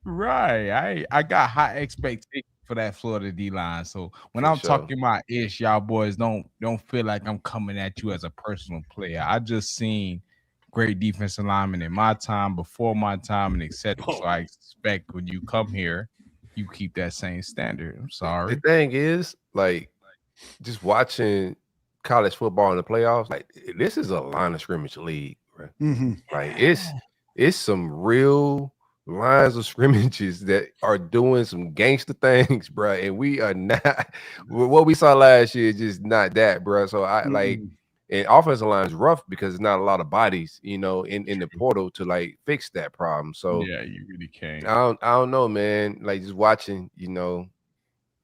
Right. I got high expectations for that Florida D-line. So when I'm talking about ish, y'all boys don't feel like I'm coming at you as a personal player. I just seen great defensive linemen in my time, before my time, and etc. So I expect when you come here, you keep that same standard. I'm sorry. The thing is, like, just watching college football in the playoffs, like, this is a line of scrimmage league, right? Like, it's some real lines of scrimmages that are doing some gangster things, bro, and we are not. What we saw last year is just not that, bro. So I like, and offensive line is rough because there's not a lot of bodies, you know, in the portal to like fix that problem. So yeah, you really can't. I don't know, man. Like, just watching, you know,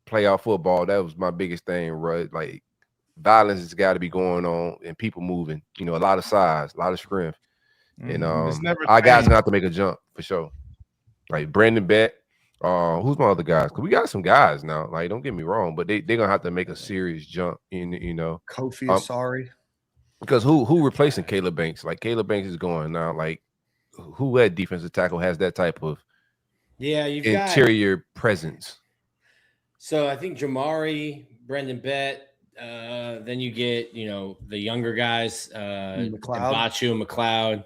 playoff football, that was my biggest thing, right? Like, violence has got to be going on and people moving. You know, a lot of size, a lot of strength, and our guys gonna have to make a jump for sure. Like Brandon Beck, who's my other guys? Because we got some guys now. Like, don't get me wrong, but they're gonna have to make a serious jump in, you know. Kofi, sorry. Because who replacing Caleb Banks? Like, Caleb Banks is going now. Like, who at defensive tackle has that type of you've interior presence? So I think Jamari, Brendan Bett, then you get, you know, the younger guys, Bachu and McLeod.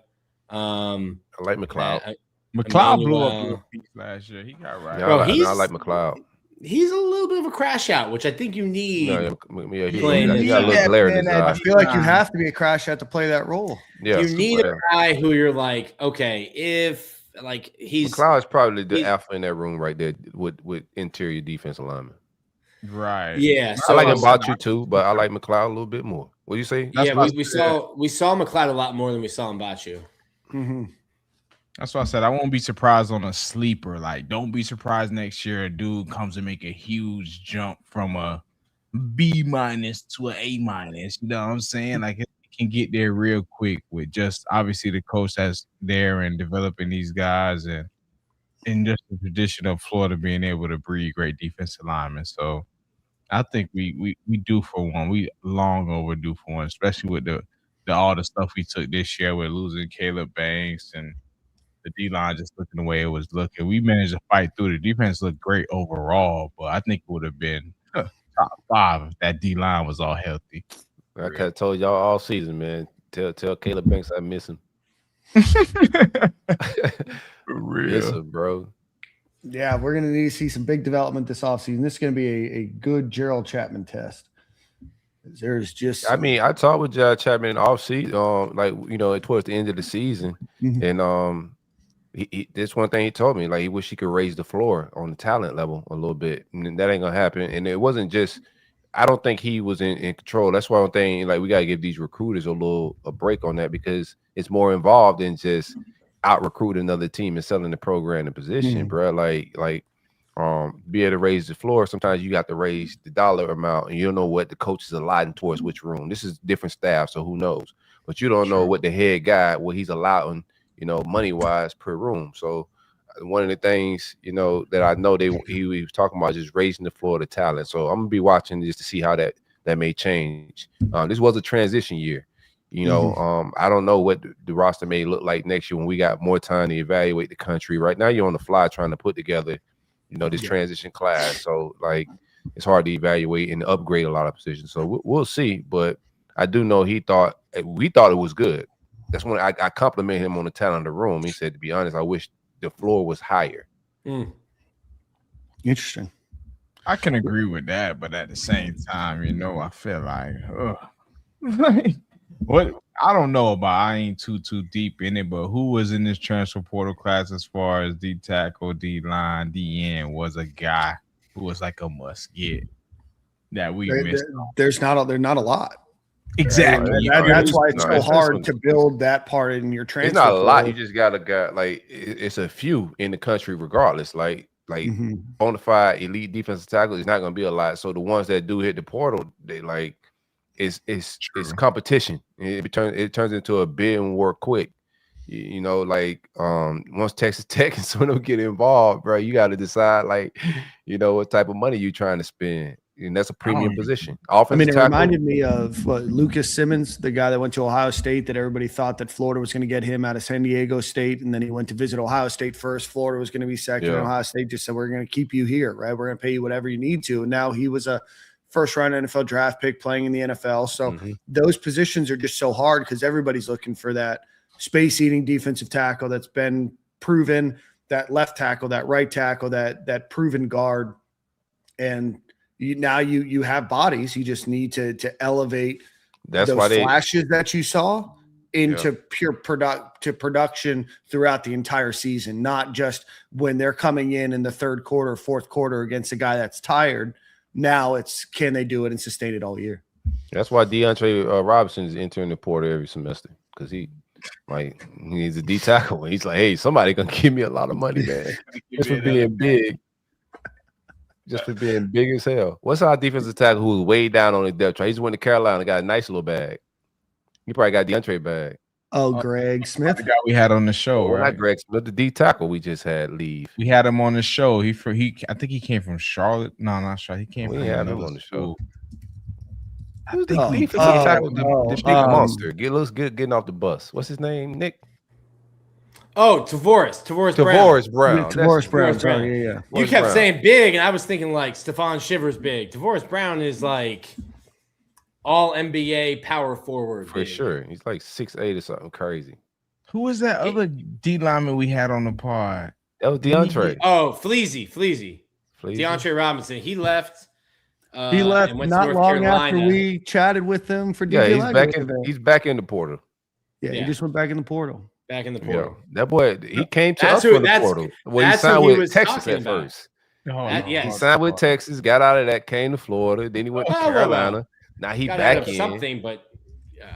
I like McLeod. McLeod blew up a piece last year. He got right. Yeah, I like McLeod. He's a little bit of a crash out, which I think you need. He got a little glare in his eye. I feel like you have to be a crash out to play that role. Yeah, you need a guy who you're like, okay, if like McLeod's probably the alpha in that room right there with interior defense alignment. Right. Yeah. So I like Mbachu too, but I like McLeod a little bit more. What do you say? We saw McLeod a lot more than we saw Mbachu. That's why I said I won't be surprised on a sleeper. Like, don't be surprised next year a dude comes and make a huge jump from a B- to an A-. You know what I'm saying? Like, it can get there real quick with just obviously the coach that's there and developing these guys and just the tradition of Florida being able to breed great defensive linemen. So I think we do for one. We long overdue for one, especially with the all the stuff we took this year with losing Caleb Banks and the D-line just looking the way it was looking. We managed to fight through. The defense looked great overall, but I think it would have been top 5 if that D-line was all healthy. Like I told y'all all season, man. Tell Caleb Banks I miss him. For real. Miss him, bro. Yeah, we're going to need to see some big development this offseason. This is going to be a good Gerald Chapman test. There's just, I mean, I talked with Gerald Chapman in offseason, like, you know, towards the end of the season, and he this one thing he told me, like, he wish he could raise the floor on the talent level a little bit, and that ain't gonna happen. And it wasn't just, I don't think he was in control. That's why I'm thinking, like, we gotta give these recruiters a break on that, because it's more involved than just out recruiting another team and selling the program and position, bro. Like be able to raise the floor. Sometimes you got to raise the dollar amount, and you don't know what the coach is allotting towards which room. This is different staff, so who knows? But you don't know what the head guy, what he's allowing, money wise per room. So one of the things, that I know he was talking about just raising the floor to talent. So I'm gonna be watching just to see how that may change. This was a transition year. I don't know what the roster may look like next year when we got more time to evaluate the country. Right now, you're on the fly trying to put together, this transition class. So like, it's hard to evaluate and upgrade a lot of positions. So we'll see. But I do know we thought it was good. That's when I complimented him on the talent of the room. He said, to be honest, I wish the floor was higher. Interesting. I can agree with that, but at the same time, I feel like, what I don't know about. I ain't too deep in it, but who was in this transfer portal class as far as D tackle, D line, D end was a guy who was like a must get that we missed. There's not a lot. Exactly. That's why it's so hard to build that part in your transfer. It's not a lot. You just gotta it's a few in the country, regardless. Like bona fide elite defensive tackle is not gonna be a lot. So the ones that do hit the portal, they it's competition. It turns into a bidding war quick. Once Texas Tech and some of them get involved, bro, you got to decide what type of money you trying to spend. And that's a premium position. It reminded me of Lucas Simmons, the guy that went to Ohio State, that everybody thought that Florida was going to get him out of San Diego State. And then he went to visit Ohio State first. Florida was going to be second. Yeah. Ohio State just said, we're going to keep you here, right? We're going to pay you whatever you need to. And now he was a first-round NFL draft pick playing in the NFL. So those positions are just so hard because everybody's looking for that space-eating defensive tackle that's been proven, that left tackle, that right tackle, that proven guard. And now you have bodies. You just need to elevate those flashes that you saw into pure production throughout the entire season, not just when they're coming in the third quarter, fourth quarter against a guy that's tired. Now it's, can they do it and sustain it all year? That's why DeAndre Robinson is entering the portal every semester, because he needs a D tackle. He's like, hey, somebody gonna give me a lot of money, man, just for being big. Just for being big as hell. What's our defensive tackle who's way down on the depth chart? He just went to Carolina, got a nice little bag. He probably got DeAndre bag. Oh, Greg Smith, the guy we had on the show, right? Not Greg Smith, the D tackle we just had leave. We had him on the show. I think he came from Charlotte. No, not Charlotte. He came from him on the show. Who's the defensive tackle? The big monster. Looks good getting off the bus. What's his name, Nick? Oh, Tavoris Brown. Tavoris Brown. Yeah. You kept saying big, and I was thinking like Stephon Shivers big. Tavoris Brown is like all NBA power forward. For sure. He's like 6'8" or something crazy. Who was that other D lineman we had on the pod? That was DeAndre. Fleazy. DeAndre Robinson. He left. He left and went not to North long Carolina. After we chatted with him for DJ. He's back in the portal. Yeah, he just went back in the portal. Back in the portal. Yeah. That boy, he came to us from the portal. Well, he signed with Texas at first. He signed with Texas, got out of that, came to Florida, then he went to Carolina. Now he back in something, but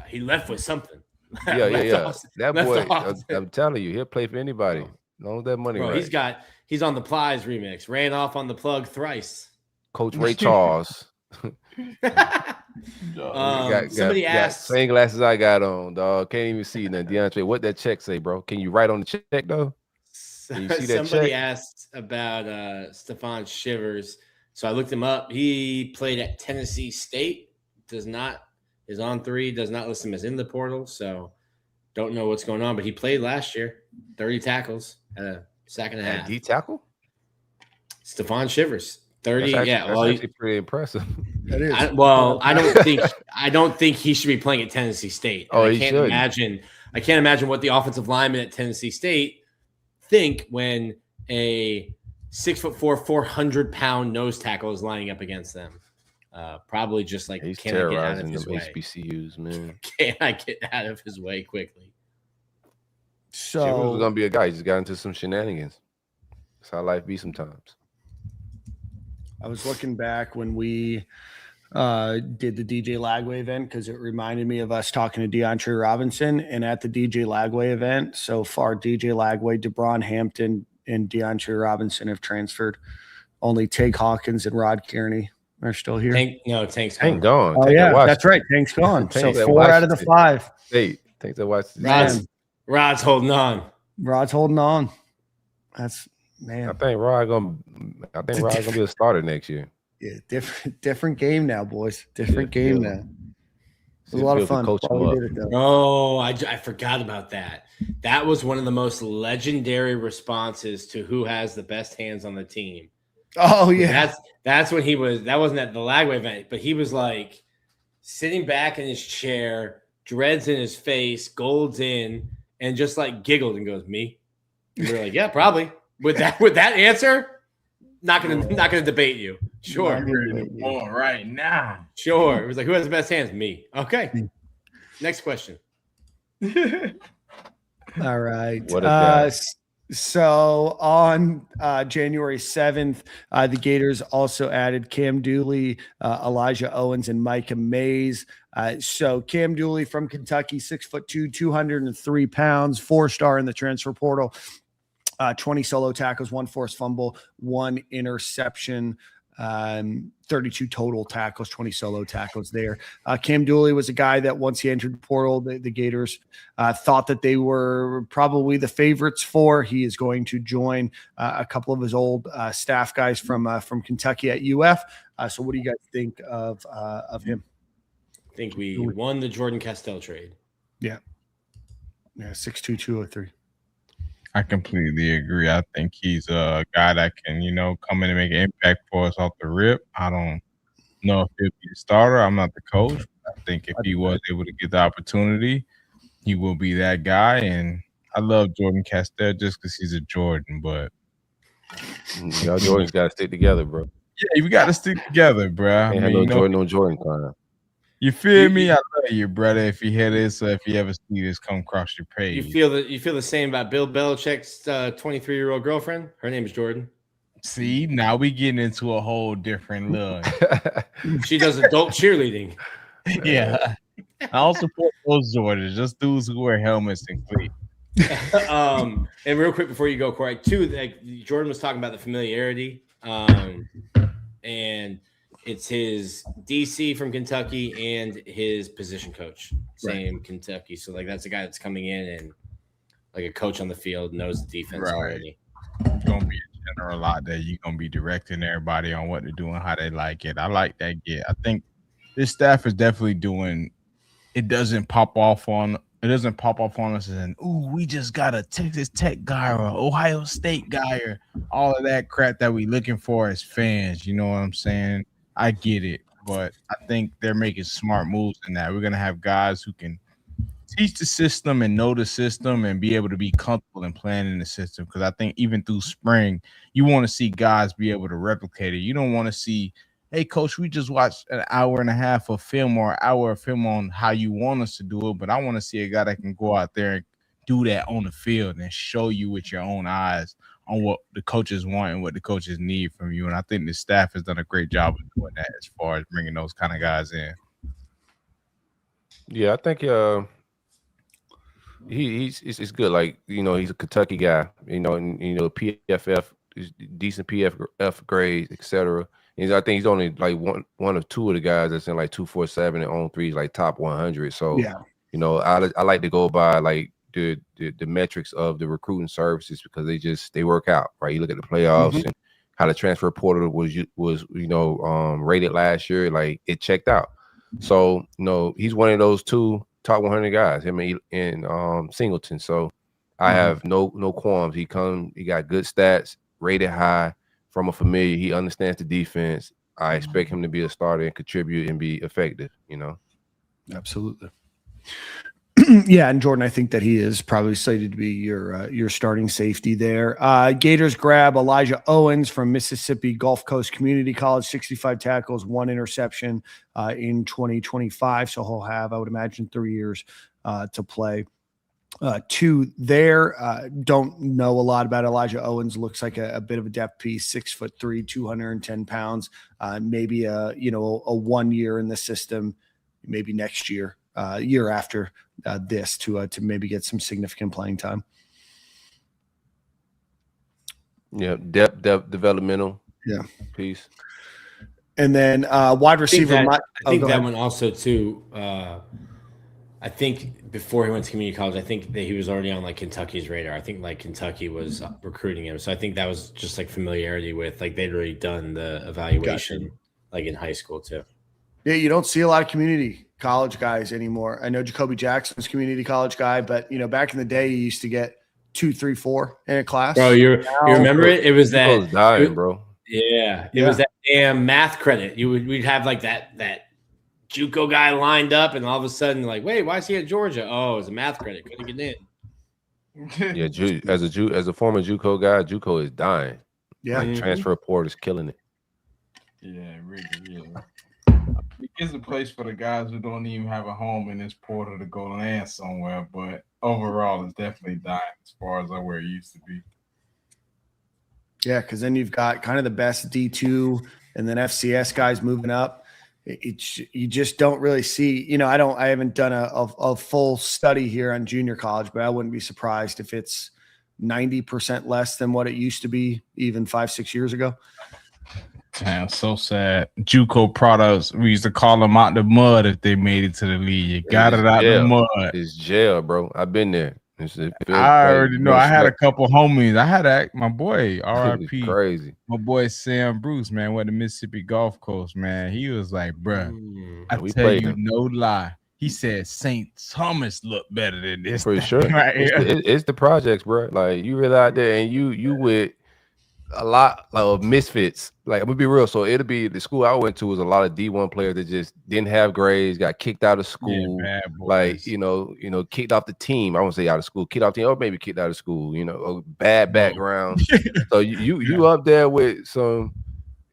he left with something. Yeah. That boy, I'm telling you, he'll play for anybody. Long as that money. Bro, right. He's on the Plies remix. Ran off on the plug thrice. Coach Ray Charles. Somebody asked, same glasses I got on, dog. Can't even see nothing. DeAndre, what that check say, bro? Can you write on the check though? Can you see that somebody asked about Stephon Shivers. So I looked him up. He played at Tennessee State. Is on 3, does not list him as in the portal. So don't know what's going on, but he played last year. 30 tackles at a sack and a half. D tackle? Stephon Shivers. 30, that's actually pretty impressive. That is. I don't think he should be playing at Tennessee State. I can't imagine what the offensive linemen at Tennessee State think when a 6'4", 400-pound nose tackle is lining up against them. Probably just like, he's can I get out of his way? HBCUs, man. Can I get out of his way quickly? So Shivers was gonna be a guy. He just got into some shenanigans. That's how life be sometimes. I was looking back when we did the DJ Lagway event because it reminded me of us talking to DeAndre Robinson. And at the DJ Lagway event, so far DJ Lagway, DeBron Hampton, and DeAndre Robinson have transferred. only Tank Hawkins and Rod Kearney are still here. Tank's gone. Oh, yeah, that's right. Tank's gone. So 4 out of the 5. Hey, Tank that watched. Rod's holding on. Rod's holding on. That's man. I think Rod's gonna be a starter next year. Yeah, different game now, boys. Different game now. It was a lot of fun. I forgot about that. That was one of the most legendary responses to who has the best hands on the team. Oh yeah, that's when he was. That wasn't at the Lagway event, but he was like sitting back in his chair, dreads in his face, golds in, and just like giggled and goes, "Me?" And we were like, "Yeah, probably." With that answer, not gonna debate you. Sure. All right now. Sure. It was like, who has the best hands? Me. Okay. Next question. All right. What a guy. So on January 7th, the Gators also added Cam Dooley, Elijah Owens, and Micah Mays. So Cam Dooley from Kentucky, 6'2", 203 pounds, 4-star in the transfer portal, 20 solo tackles, 1 forced fumble, 1 interception, 32 total tackles, 20 solo tackles there. Cam Dooley was a guy that once he entered the portal, the Gators thought that they were probably the favorites for. He is going to join a couple of his old staff guys from Kentucky at UF. So what do you guys think of him? I think we won the Jordan Castell trade. Yeah. 6'2", 203. I completely agree. I think he's a guy that can, come in and make an impact for us off the rip. I don't know if he'll be a starter. I'm not the coach. I think if he was able to get the opportunity, he will be that guy. And I love Jordan Castell just because he's a Jordan, but y'all Jordans got to stick together, bro. Yeah, we got to stick together, bro. Jordan on Jordan kind. You feel me? I love you, brother. If you hear this, or if you ever see this come across your page, you feel the same about Bill Belichick's 23-year-old girlfriend. Her name is Jordan. See, now we getting into a whole different look. She does adult cheerleading. Yeah, I'll support those Jordans, just dudes who wear helmets and cleats. And real quick before you go, Corey, too, like Jordan was talking about the familiarity, and it's his DC from Kentucky and his position coach, same Kentucky. So like that's a guy that's coming in and like a coach on the field, knows the defense already. It's gonna be a general lot that you're gonna be directing everybody on what to do and how they like it. I like that. Yeah, I think this staff is definitely doing. It doesn't pop off on us and we just got a Texas Tech guy or Ohio State guy or all of that crap that we looking for as fans. You know what I'm saying? I get it, but I think they're making smart moves in that. We're going to have guys who can teach the system and know the system and be able to be comfortable in playing in the system. Because I think even through spring, you want to see guys be able to replicate it. You don't want to see, hey, coach, we just watched an hour and a half of film or an hour of film on how you want us to do it. But I want to see a guy that can go out there and do that on the field and show you with your own eyes on what the coaches want and what the coaches need from you. And I think the staff has done a great job of doing that as far as bringing those kind of guys in. Yeah, I think he's good. Like, he's a Kentucky guy, and, PFF, decent PFF grades, etc. And I think he's only like one of two of the guys that's in like 247 and on threes, like top 100. So, yeah, I like to go by like the metrics of the recruiting services because they work out, right? You look at the playoffs and how the transfer portal was rated last year, like it checked out. So he's one of those 2 top 100 guys, him and Singleton. So I have no qualms. He got good stats, rated high from a familiar. He understands the defense. I expect him to be a starter and contribute and be effective. Absolutely. Yeah, and Jordan, I think that he is probably slated to be your starting safety there. Gators grab Elijah Owens from Mississippi Gulf Coast Community College, 65 tackles, 1 interception in 2025. So he'll have, I would imagine, 3 years to play. 2 there. Don't know a lot about Elijah Owens. Looks like a bit of a depth piece, 6'3", 210 pounds. Maybe a 1 year in the system, maybe next year. Year after this to maybe get some significant playing time. Yeah, depth developmental. Yeah. Peace. And then wide receiver. I think that one also too. I think before he went to community college, I think that he was already on like Kentucky's radar. I think like Kentucky was recruiting him, so I think that was just like familiarity with like they'd already done the evaluation like in high school too. Yeah, you don't see a lot of community college guys anymore. I know Jacoby Jackson's a community college guy, but back in the day, you used to get 2, 3, 4 in a class. Bro, you remember it? It was that was dying, bro. Yeah, it was that damn math credit. We'd have like that JUCO guy lined up, and all of a sudden, like, wait, why is he at Georgia? Oh, it's a math credit. Couldn't get in. Yeah, as a former JUCO guy, JUCO is dying. Yeah, like, transfer report is killing it. Yeah, really. It gives a place for the guys who don't even have a home in this portal to go land somewhere, but overall, it's definitely dying as far as where it used to be. Yeah, because then you've got kind of the best D2 and then FCS guys moving up. You just don't really see, I haven't done a full study here on junior college, but I wouldn't be surprised if it's 90% less than what it used to be even 5-6 years ago. Damn, so sad. JUCO products, we used to call them out the mud if they made it to the league. You got it out the mud. It's jail, bro. I've been there. I already know. I had a couple homies. I had my boy, RIP. Crazy. My boy Sam Bruce, man, went to Mississippi Gulf Coast, man. He was like, bruh, I tell you, no lie. He said St. Thomas looked better than this. For sure. Right? It's the projects, bro. Like, you really out there and you with a lot of misfits. Like, I'm gonna be real. So it'll be the school I went to was a lot of D1 players that just didn't have grades, got kicked out of school, like kicked off the team. I won't say out of school, kicked off the team, or maybe kicked out of school. A bad background. So you up there with some.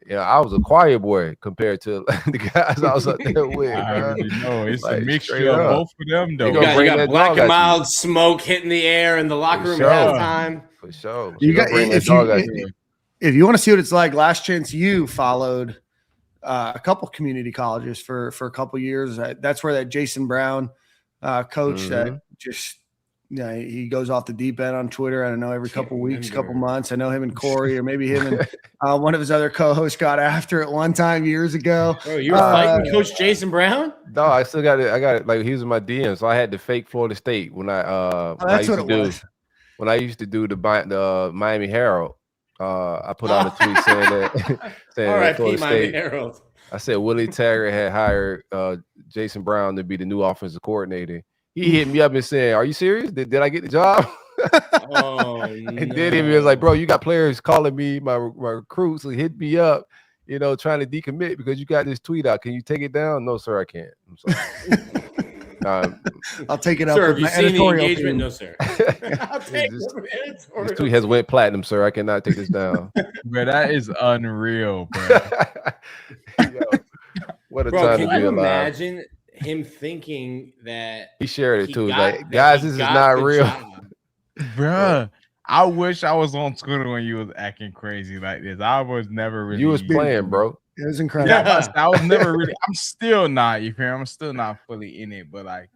I was a choir boy compared to the guys I was up there with. I already know it's like, a mixture of both of them, though. You got black and mild smoke hitting the air in the locker room at halftime. For sure. If you want to see what it's like, Last Chance U followed a couple community colleges for a couple years. That's where that Jason Brown coach that just he goes off the deep end on Twitter. I don't know, every couple weeks, couple months. I know him and Corey, or maybe him and one of his other co-hosts got after it one time years ago. Oh, you were fighting Coach Jason Brown? No, I still got it. I got it. Like, he was in my DM, so I had to fake Florida State when when I used to do the Miami Herald. I put out a tweet saying that R.I.P. Miami Herald. I said Willie Taggart had hired Jason Brown to be the new offensive coordinator. He hit me up and said, "Are you serious? Did I get the job?" And then he was like, "Bro, you got players calling me, my recruits, so hit me up, trying to decommit because you got this tweet out. Can you take it down?" "No, sir, I can't. I'm sorry." I'll take it up. Sir, have you seen the engagement? Team. No, sir. I'll take this tweet has went platinum, sir. I cannot take this down. Bro, that is unreal, bro. What a time to be alive. Can you imagine him thinking that he shared it too? Like, guys, this is not real. Bruh, I wish I was on Twitter when you was acting crazy like this. I was never really. You was playing, bro. It was incredible. Yeah, I was never really. I'm still not. You feel? I'm still not fully in it, but like,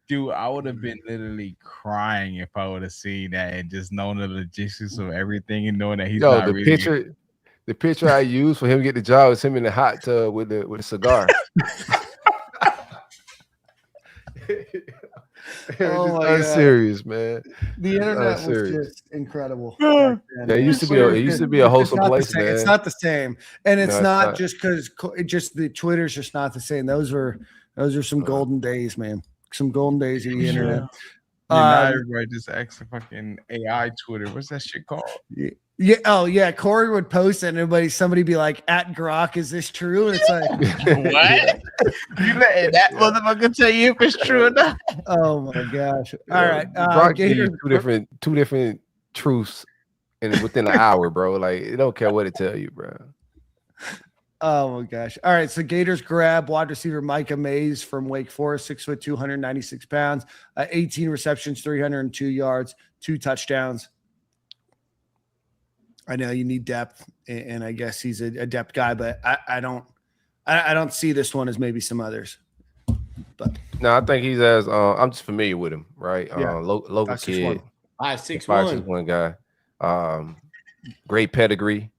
dude, I would have been literally crying if I would have seen that and just known the logistics of everything and knowing that he's not the really. The picture I used for him to get the job was him in the hot tub with a cigar. It was serious, man. The internet was just incredible. Yeah, it used to be a wholesome place, man. It's not the same, and it's not just because the Twitter's just not the same. Those are some golden days, man. Some golden days of the internet. Now everybody just acts fucking AI Twitter. What's that shit called? Yeah. Oh, yeah. Corey would post it, and somebody be like, "At Grok, is this true?" And it's like, what? You letting that motherfucker tell you if it's true or not? Oh my gosh! All right, Grok Gator, two different truths, within an hour, bro. Like, it don't care what it tell you, bro. Oh my gosh! All right, so Gators grab wide receiver Micah Mays from Wake Forest, 6'2", 296 pounds, 18 receptions, 302 yards, 2 touchdowns. I know you need depth, and I guess he's a depth guy, but I don't see this one as maybe some others. But no, I think he's as I'm just familiar with him, right? Yeah. Local kid, 5'6" guy. Great pedigree.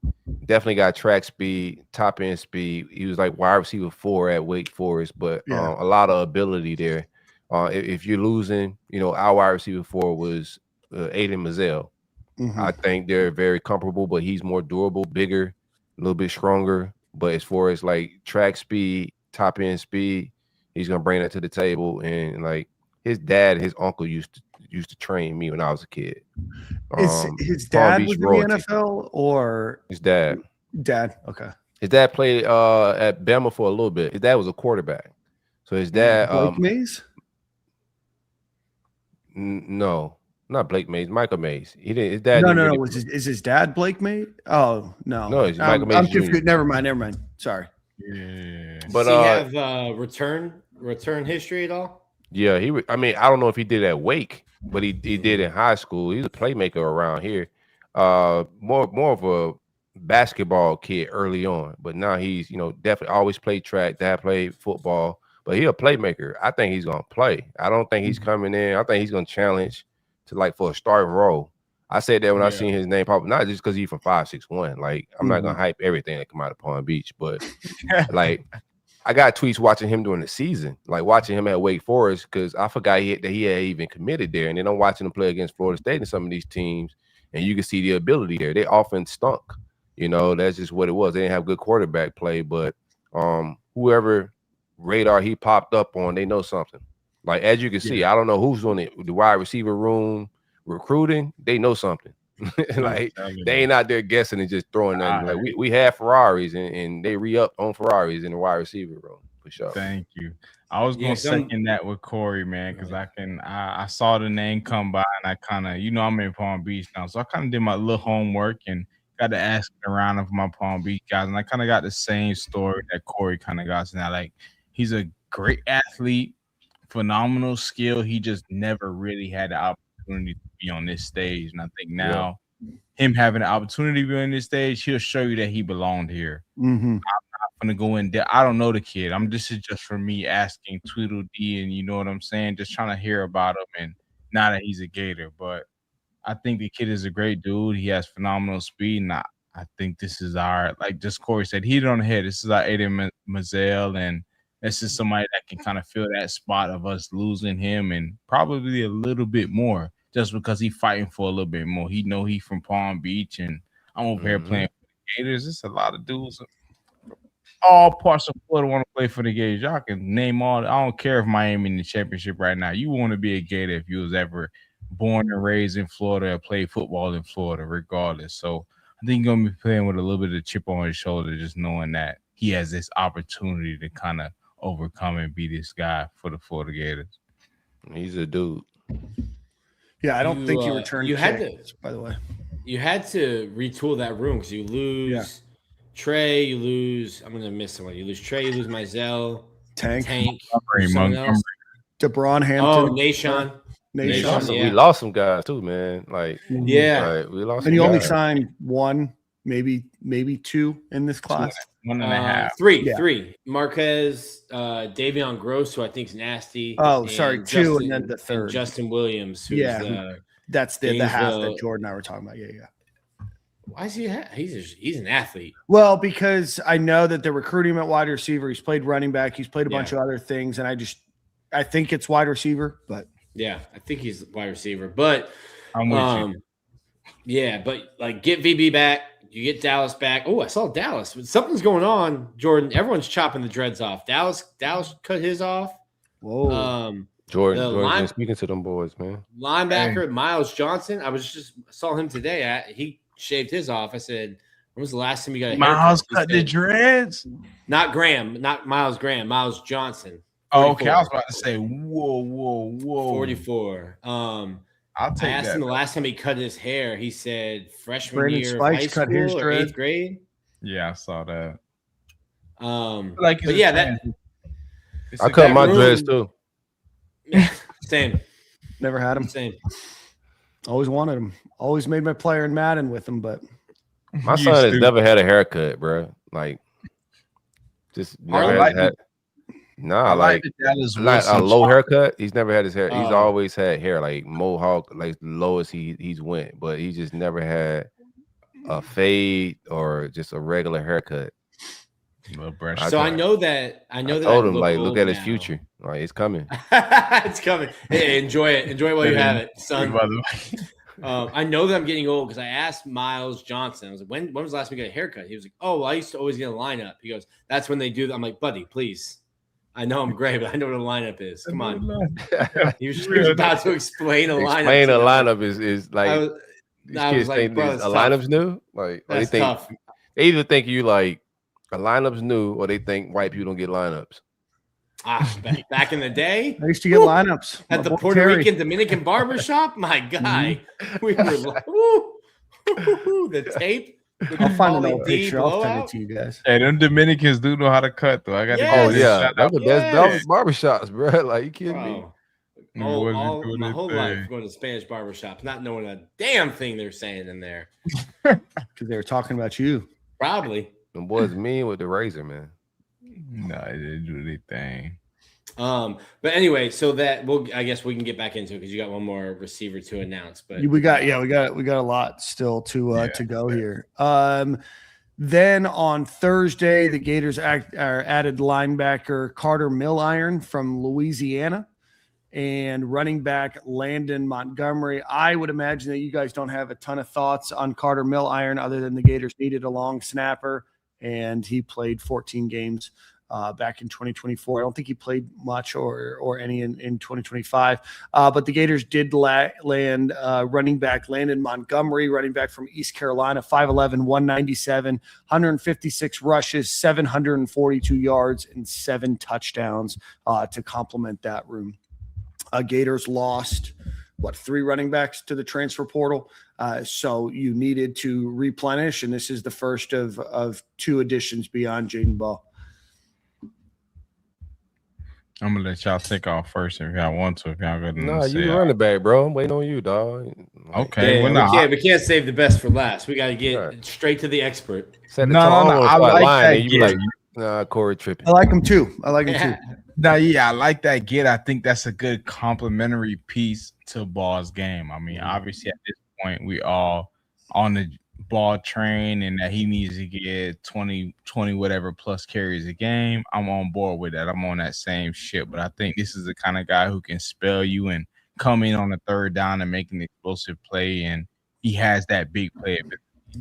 Definitely got track speed, top end speed. He was like wide receiver 4 at Wake Forest, but a lot of ability there. If you're losing, our wide receiver 4 was Aiden Mazzell. I think they're very comparable, but he's more durable, bigger, a little bit stronger. But as far as like track speed, top end speed, he's gonna bring that to the table. And like his dad, his uncle used to train me when I was a kid. Is his dad was in the NFL or his dad? Dad, okay. His dad played at Bama for a little bit. His dad was a quarterback. So his dad, Blake Mays? No, not Blake Mays. Michael Mays. He didn't. His dad. No. Is his dad Blake Mays? Oh no. No, it's Michael Mays. I'm confused. Never mind. Sorry. Yeah. But does he have return history at all? Yeah, I don't know if he did at Wake, but he did in high school. He's a playmaker around here. More of a basketball kid early on, but now he's definitely always played track. Dad played football, but he's a playmaker. I think he's gonna play. I don't think he's coming in. I think he's gonna challenge to for a starting role. I said that when I seen his name pop, not just because he's from 5'6". Like I'm not gonna hype everything that come out of Palm Beach, but like I got tweets watching him during the season, like watching him at Wake Forest, because I forgot that he had even committed there. And then I'm watching him play against Florida State and some of these teams, and you can see the ability there. They often stunk. That's just what it was. They didn't have good quarterback play, but whoever radar he popped up on, they know something. Like as you can see, I don't know who's on the wide receiver room recruiting. They know something. Like they ain't out there guessing and just throwing nothing. Like we have Ferraris and they re-up on Ferraris in the wide receiver room for sure. Thank you. I was gonna second that with Corey, man, because I saw the name come by and I kind of, I'm in Palm Beach now, so I kind of did my little homework and got to ask around of my Palm Beach guys, and I kind of got the same story that Corey kind of got. So now, like, he's a great athlete, phenomenal skill. He just never really had the opportunity to be on this stage, and I think now him having the opportunity to be on this stage, he'll show you that he belonged here. I'm not gonna go in there. I don't know the kid. This is just for me asking Tweedledee, and you know what I'm saying, just trying to hear about him. And now that he's a Gator, but I think the kid is a great dude. He has phenomenal speed, and I think this is like just Corey said, hit it on the head. This is our Aiden Mazzell, and this is somebody that can kind of fill that spot of us losing him, and probably a little bit more, just because he's fighting for a little bit more. He know he's from Palm Beach, and I'm over here playing for the Gators. There's a lot of dudes, all parts of Florida want to play for the Gators. Y'all can name all. I don't care if Miami in the championship right now. You want to be a Gator if you was ever born and raised in Florida or played football in Florida, regardless. So I think he's going to be playing with a little bit of chip on his shoulder, just knowing that he has this opportunity to kind of overcome and be this guy for the Florida Gators. He's a dude. Yeah, I don't think he returned kicks, by the way. You had to retool that room because you lose Trey, you lose – I'm going to miss someone. You lose Trey, you lose Mizell, Tank, DeBron Hampton. Oh, Nation. We lost some guys too, man. Like, we lost. And you only signed one, maybe two in this class. 1.5. Three. Marquez, Davion Gross, who I think is nasty. Oh, sorry, two, and then the third, Justin Williams. Who's, that's the half that Jordan and I were talking about. Yeah. Why is he? He's an athlete. Well, because I know that they're recruiting him at wide receiver. He's played running back. He's played a bunch of other things, and I think it's wide receiver, but. Yeah, I think he's wide receiver, but I'm with you. Yeah, but like get VB back, you get Dallas back. Oh, I saw Dallas. Something's going on, Jordan. Everyone's chopping the dreads off. Dallas cut his off. Whoa. Jordan speaking to them boys, man. Linebacker Miles Johnson. I just saw him today. He shaved his off. I said, when was the last time you got a Miles cut the dreads? Not Graham, not Miles Graham, Miles Johnson. 44. Oh, okay. I was about to say, whoa. 44. I'll take I asked that, him the last time he cut his hair. He said freshman Brandon year Spikes of high cut his school or dread. 8th grade. Yeah, I saw that. But yeah, that I cut my dreads too. Same. Never had him. Same. Always wanted him. Always made my player in Madden with him, but my son has never had a haircut, bro. Like, just never had. Nah, like a low haircut. He's never had his hair. He's always had hair like mohawk, like lowest he's went, but he just never had a fade or just a regular haircut. So I know that I told him like, look at his future. Like it's coming. It's coming. Hey, enjoy it. Enjoy it while you have it, son. I know that I'm getting old because I asked Miles Johnson. I was like, when was the last time you got a haircut? He was like, oh, well, I used to always get a lineup. He goes, that's when they do that. I'm like, buddy, please. I know I'm gray, but I know what a lineup is. Come on. He was about to explain a lineup. Explain a lineup is like these kids think a lineup's new. Like that's tough. They either think you like a lineup's new or they think white people don't get lineups. Back in the day, I used to get lineups at the Puerto Rican Dominican barbershop. My guy, we were like, the tape. I'll find an old picture. I'll send it to you guys. Hey, them Dominicans do know how to cut, though. I got to that's the best barbershops, bro. Like, you kidding me? My whole life going to Spanish barbershops, not knowing a damn thing they're saying in there. Because they were talking about you. Probably. Them boys mean with the razor, man. No, they didn't do anything. But anyway, so that I guess we can get back into it because you got one more receiver to announce. But we got a lot still to go here. Then on Thursday, the Gators added linebacker Carter Milliron from Louisiana and running back Landon Montgomery. I would imagine that you guys don't have a ton of thoughts on Carter Milliron other than the Gators needed a long snapper, and he played 14 games back in 2024. I don't think he played much or any in 2025. But the Gators did land running back Landon Montgomery, running back from East Carolina, 5'11", 197, 156 rushes, 742 yards, and 7 touchdowns to complement that room. Gators lost, 3 running backs to the transfer portal. So you needed to replenish, and this is the first of 2 additions beyond Jaden Ball. I'm gonna let y'all take off first if y'all want to. If y'all go no, you the running back, bro. I'm waiting on you, dog. Okay, we can't save the best for last. We got to get straight to the expert. No. I like that. Nah, Corey tripping. I like him too. Too. I like that get. I think that's a good complementary piece to Ball's game. I mean, obviously at this point we all on the Ball train and that he needs to get 20 whatever plus carries a game. I'm on board with that. I'm on that same shit. But I think this is the kind of guy who can spell you and come in on the third down and make an explosive play. And he has that big play.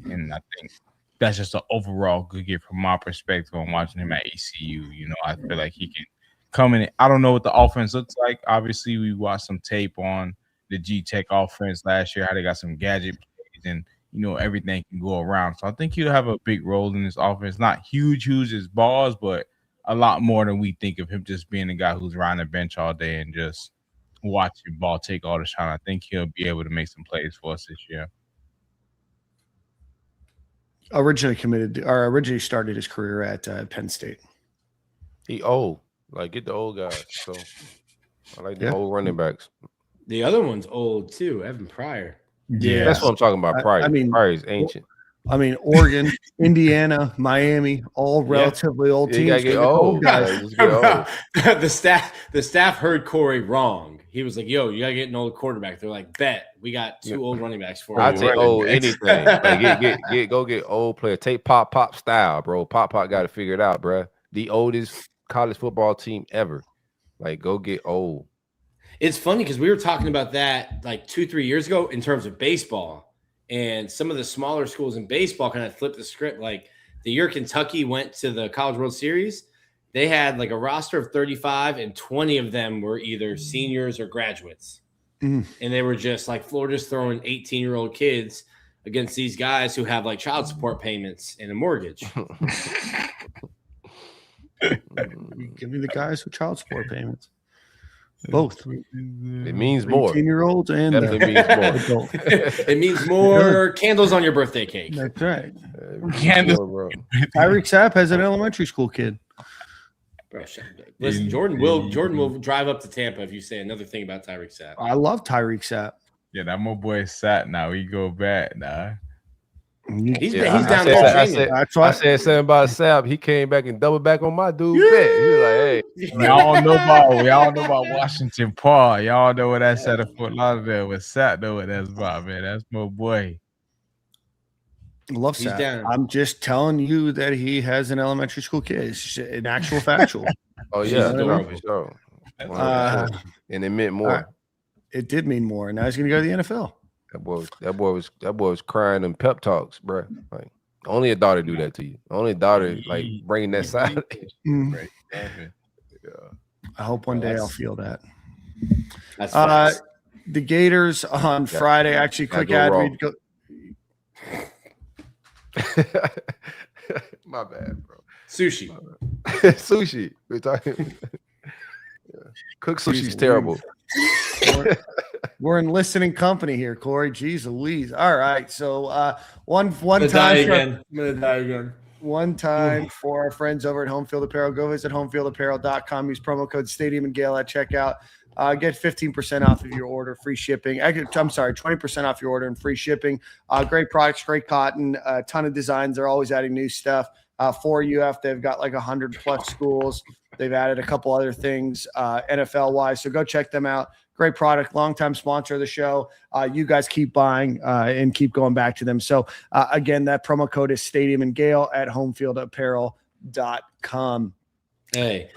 And I think that's just an overall good get from my perspective on watching him at ECU. You know, I feel like he can come in. I don't know what the offense looks like. Obviously, we watched some tape on the G-Tech offense last year, how they got some gadget plays and you know, everything can go around. So I think he'll have a big role in this offense. Not huge as Balls, but a lot more than we think of him just being a guy who's around the bench all day and just watching Ball take all the shine. I think he'll be able to make some plays for us this year. Originally started his career at Penn State. He old. Like, get the old guys. So I like the old running backs. The other one's old too, Evan Pryor. Yeah, that's what I'm talking about. Pryor. Pryor is ancient. I mean, Oregon, Indiana, Miami, all relatively old teams. Get old guys. The staff heard Corey wrong. He was like, "Yo, you gotta get an old quarterback." They're like, "Bet we got 2 old running backs for you." I'll take old anything. Like, go get old player. Take Pop style, bro. Pop got to figure it out, bro. The oldest college football team ever. Like, go get old. It's funny because we were talking about that like 2-3 years ago in terms of baseball, and some of the smaller schools in baseball kind of flipped the script. Like the year Kentucky went to the College World Series, they had like a roster of 35 and 20 of them were either seniors or graduates. And they were just like Florida's throwing 18-year-old kids against these guys who have like child support payments and a mortgage. Give me the guys with child support payments. Both. It means more. 18-year-olds and definitely means more. It means more candles on your birthday cake. That's right. Candles. Tyreek Sapp has an elementary school kid. Listen, Jordan will drive up to Tampa if you say another thing about Tyreek Sapp. I love Tyreek Sapp. Yeah, that my boy Sapp now. He go back now. He's down there. I said something about Sapp. He came back and doubled back on my dude. Bet. He was like, "Hey, y'all know about Washington Park. Y'all know what that's at a Fort Lauderdale with Sapp. Know what that's about, man. That's my boy." Love He's that. down. I'm just telling you that he has an elementary school kid. It's an actual factual. Oh She's yeah, adorable. for sure. And it meant more. It did mean more. Now he's going to go to the NFL. That boy was crying in pep talks, bro. Like only a daughter do that to you. Only a daughter like bringing that side. Mm. Yeah. I hope one day I'll feel that. That's facts. The Gators on Friday. Actually, quick ad read. Go. My bad, bro. Sushi. Sushi. We're talking. Cook sushi's terrible. We're in listening company here, Corey. Jeez Louise. All right. So one time. I'm gonna die again. One time for our friends over at Home Field Apparel. Go visit homefieldapparel.com. Use promo code Stadium and Gale at checkout. Get 15% off of your order, free shipping. I'm sorry, 20% off your order and free shipping. Great products, great cotton, a ton of designs. They're always adding new stuff. For UF, they've got like 100 plus schools. They've added a couple other things NFL wise. So go check them out. Great product, longtime sponsor of the show. You guys keep buying and keep going back to them. So again, that promo code is Stadium and Gale at homefieldapparel.com. Hey,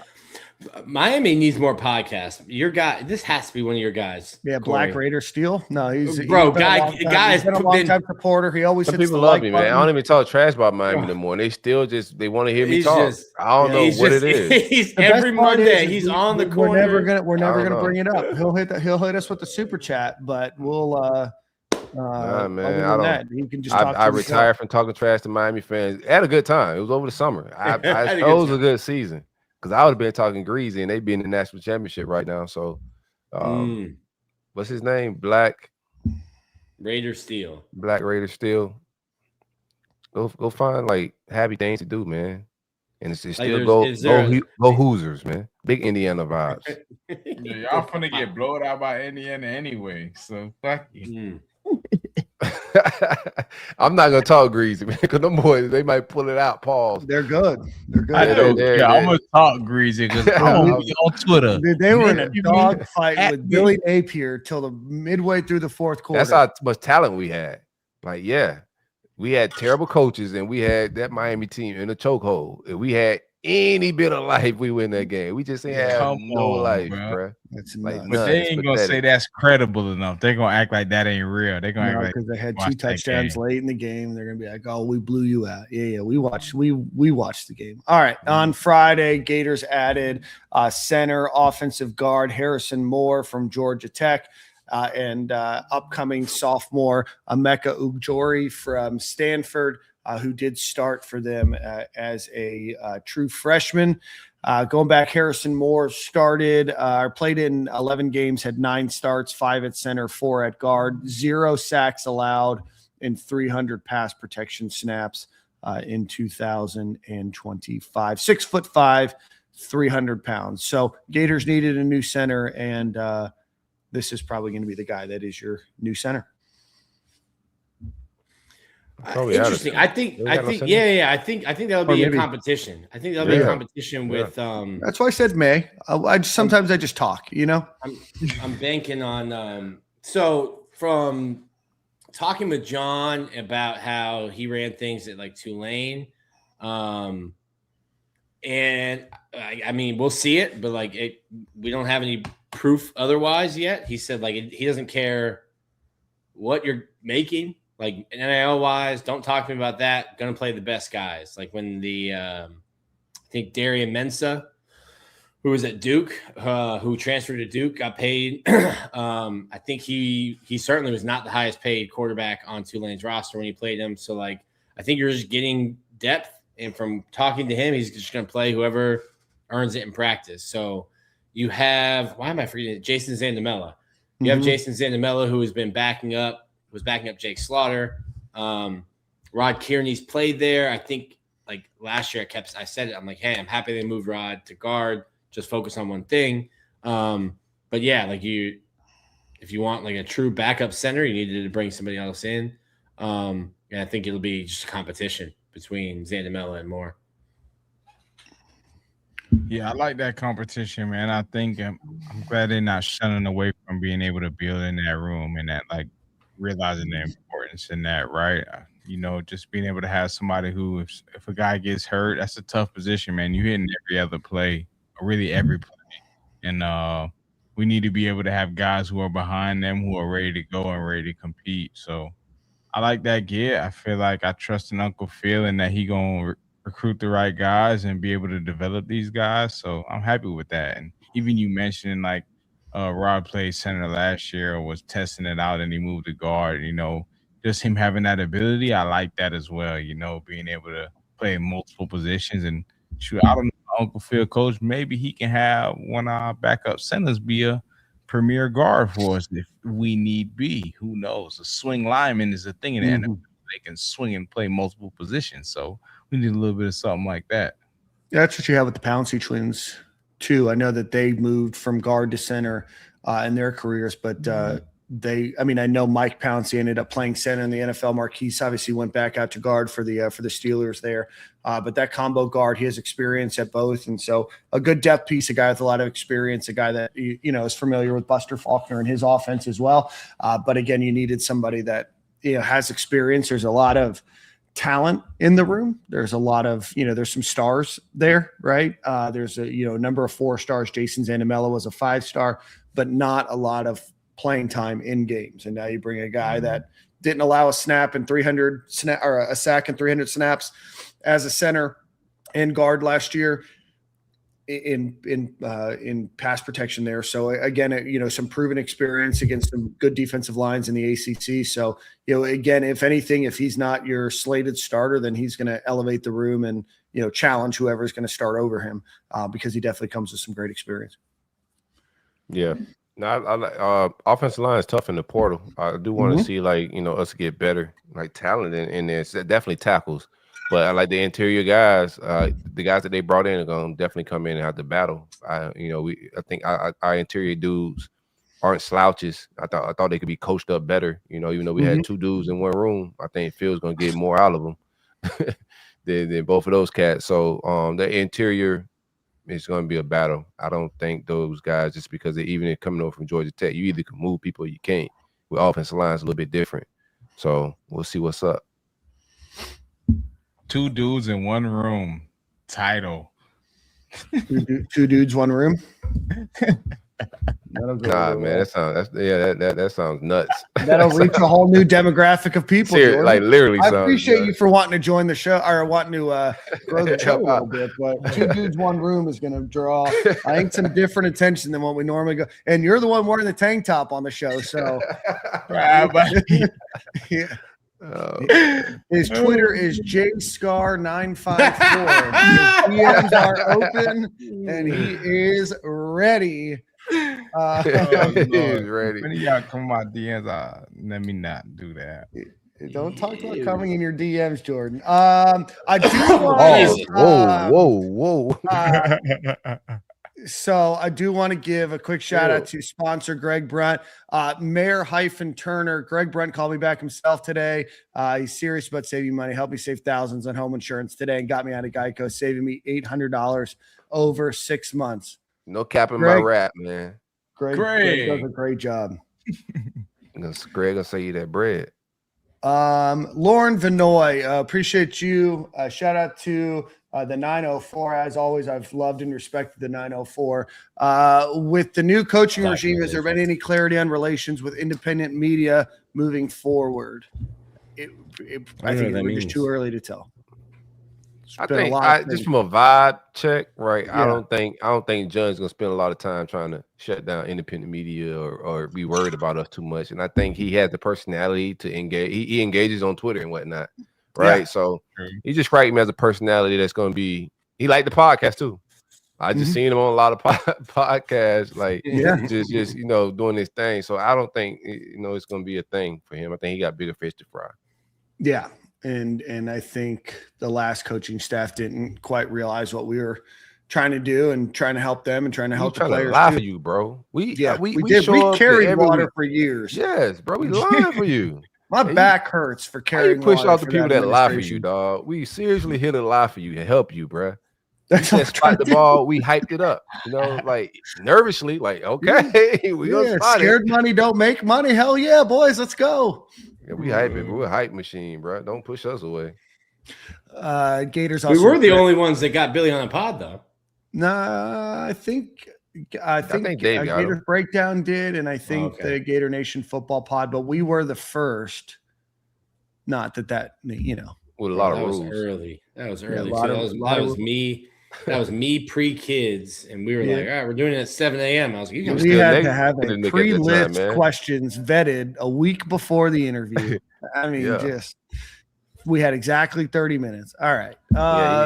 Miami needs more podcasts. Your guy, this has to be one of your guys. Yeah, Corey. Black Raider Steel. No, he's He's been a long been time supporter. He always Some hits people the love like me, button. man. I don't even talk trash about Miami anymore. They still they want to hear me He's talk. just- I don't know what it is. He's The best every part Monday. is He's on the corner. We're never I don't gonna know. bring it up. He'll hit us with the super chat, but we'll Nah, man, other than I don't. that, he can just talk. I retired from talking trash to Miami fans. I had a good time. It was over the summer. Had a It good was a time. good season because I would have been talking greasy and they'd be in the national championship right now. So, what's his name? Black Raider Steel. Raider Steel. Go find like happy things to do, man. And it's still go Hoosiers, man. Big Indiana vibes. Yeah, y'all finna get blown out by Indiana anyway. So fuck you. I'm not gonna talk greasy, man, because them boys they might pull it out. Pause. They're good. They're good. I know. I'm gonna talk greasy because I'm gonna be on Twitter. Dude, they were in a dog fight with Billy Napier till the midway through the fourth quarter. That's how much talent we had. Like, yeah, we had terrible coaches, and we had that Miami team in a chokehold. If we had any bit of life, we win that game. We just ain't have no life, bro. That's like, nuts. But they ain't gonna say that's credible enough. They're gonna act like that ain't real. They're gonna act like because they had watch 2 that touchdowns game. late in the game. They're gonna be like, "Oh, we blew you out." Yeah, we watched the game. All right, on Friday, Gators added center offensive guard Harrison Moore from Georgia Tech. And upcoming sophomore Emeka Ujori from Stanford, who did start for them as a true freshman. Going back, Harrison Moore played in 11 games, had 9 starts, 5 at center, 4 at guard, 0 sacks allowed, and 300 pass protection snaps in 2025. 6'5", 300 pounds. So Gators needed a new center, and this is probably going to be the guy that is your new center. Interesting. I think that'll be a competition. I think that'll be a competition with. That's why I said May. Sometimes I just talk. You know, I'm banking on. So from talking with John about how he ran things at like Tulane, and I mean we'll see it, but like we don't have any proof otherwise yet. He said like he doesn't care what you're making, like NIL wise. Don't talk to me about that. Gonna play the best guys. Like when the I think Darian Mensah, who was at Duke, who transferred to Duke, got paid. I think he certainly was not the highest paid quarterback on Tulane's roster when he played him. So like I think you're just getting depth, and from talking to him, he's just gonna play whoever earns it in practice. So you have, why am I forgetting it? Jason Zandamela. You have Jason Zandamela, who has been backing up Jake Slaughter. Rod Kearney's played there. I think like last year I said it. I'm like, hey, I'm happy they moved Rod to guard. Just focus on one thing. But yeah, like if you want like a true backup center, you needed to bring somebody else in. And I think it'll be just a competition between Zandamela and Moore. Yeah, I like that competition, man. I think I'm glad they're not shunning away from being able to build in that room and that like realizing the importance in that, right? You know, just being able to have somebody who, if a guy gets hurt, that's a tough position, man. You're hitting every other play, or really every play. And we need to be able to have guys who are behind them who are ready to go and ready to compete. So I like that get. I feel like I trust in Uncle Phil and that he gonna recruit the right guys and be able to develop these guys. So I'm happy with that. And even you mentioning like Rod played center last year or was testing it out and he moved to guard, you know, just him having that ability, I like that as well, you know, being able to play multiple positions. And shoot, I don't know, Uncle Phil coach, maybe he can have one of our backup centers be a premier guard for us if we need be. Who knows? A swing lineman is a thing in the NFL. They can swing and play multiple positions. So we need a little bit of something like that. Yeah, that's what you have with the Pouncey twins too. I know that they moved from guard to center in their careers, but I know Mike Pouncey ended up playing center in the NFL. Marquise obviously went back out to guard for the Steelers there. But that combo guard, he has experience at both. And so a good depth piece, a guy with a lot of experience, a guy that, you know, is familiar with Buster Faulkner and his offense as well. But again, you needed somebody that, you know, has experience. There's a lot of talent in the room. There's a lot of, you know, there's some stars there, right? There's a, you know, number of 4 stars. Jason Zanamella was a 5-star, but not a lot of playing time in games. And now you bring a guy that didn't allow a sack in 300 snaps as a center and guard last year in pass protection there. So again, you know, some proven experience against some good defensive lines in the ACC. So, you know, again, if anything, if he's not your slated starter, then he's going to elevate the room and, you know, challenge whoever is going to start over him because he definitely comes with some great experience. Yeah. No, offensive line is tough in the portal. I do want to see, like, you know, us get better, like talent in there. So definitely tackles, but I like the interior guys. The guys that they brought in are going to definitely come in and have to battle. I think our interior dudes aren't slouches. I thought they could be coached up better. You know, even though we had 2 dudes in one room, I think Phil's going to get more out of them than both of those cats. So the interior, it's going to be a battle. I don't think those guys, just because they're even coming over from Georgia Tech, you either can move people or you can't. With offensive lines a little bit different. So we'll see what's up. 2 dudes in one room. Title. 2 dudes, 1 room. Nah, man, that sounds nuts. That'll reach a whole new demographic of people. Like literally, I appreciate you for wanting to join the show or wanting to grow the show a little bit. But 2 dudes, 1 room is going to draw, I think, some different attention than what we normally go. And you're the one wearing the tank top on the show, so yeah. His Twitter is jscar954. His DMs are open, and he is ready. He's ready. When y'all come my DMs, let me not do that. Don't talk about coming in your DMs, Jordan. I do want whoa. So I do want to give a quick shout out to sponsor Greg Brunt, Mayor-Turner. Greg Brunt called me back himself today. He's serious about saving money. Helped me save thousands on home insurance today and got me out of Geico, saving me $800 over 6 months. No capping my rap, man. Greg does a great job. Greg will sell you that bread. Lauren Vinoy, appreciate you. Shout out to the 904. As always, I've loved and respected the 904. With the new coaching regime, has there been any clarity on relations with independent media moving forward? I think it's just too early to tell. I think just from a vibe check, right? Yeah. I don't think John's gonna spend a lot of time trying to shut down independent media or be worried about us too much. And I think he has the personality to engage. He engages on Twitter and whatnot, right? Yeah. So he just strikes me as a personality that's gonna be. He liked the podcast too. I just seen him on a lot of podcasts, like just you know, doing this thing. So I don't think it's gonna be a thing for him. I think he got bigger fish to fry. Yeah. And I think the last coaching staff didn't quite realize what we were trying to do and trying to help them and trying to help the players. Lie for you, bro. We did. We carried water for years. Yes, bro. We lying for you. My back hurts for carrying. You push off the people that lie for you, dog. We seriously hit a lie for you to help you, bro. That's we spot the ball. We hyped it up, like nervously, like okay, we gonna spot scared it. Money don't make money. Hell yeah, boys, let's go. Yeah, we hype it. We're a hype machine, bro. Don't push us away. Gators. We were the only ones that got Billy on the pod, though. Nah, I think Dave got Gator him. Breakdown did, and I think the Gator Nation football pod, but we were the first. Not that you know, with a lot of rules. That was early. That was me. That was me pre-kids, and we were like, all right, we're doing it at 7 a.m. I was like, we had to have a pre-list questions vetted a week before the interview. I mean, we had exactly 30 minutes. All right.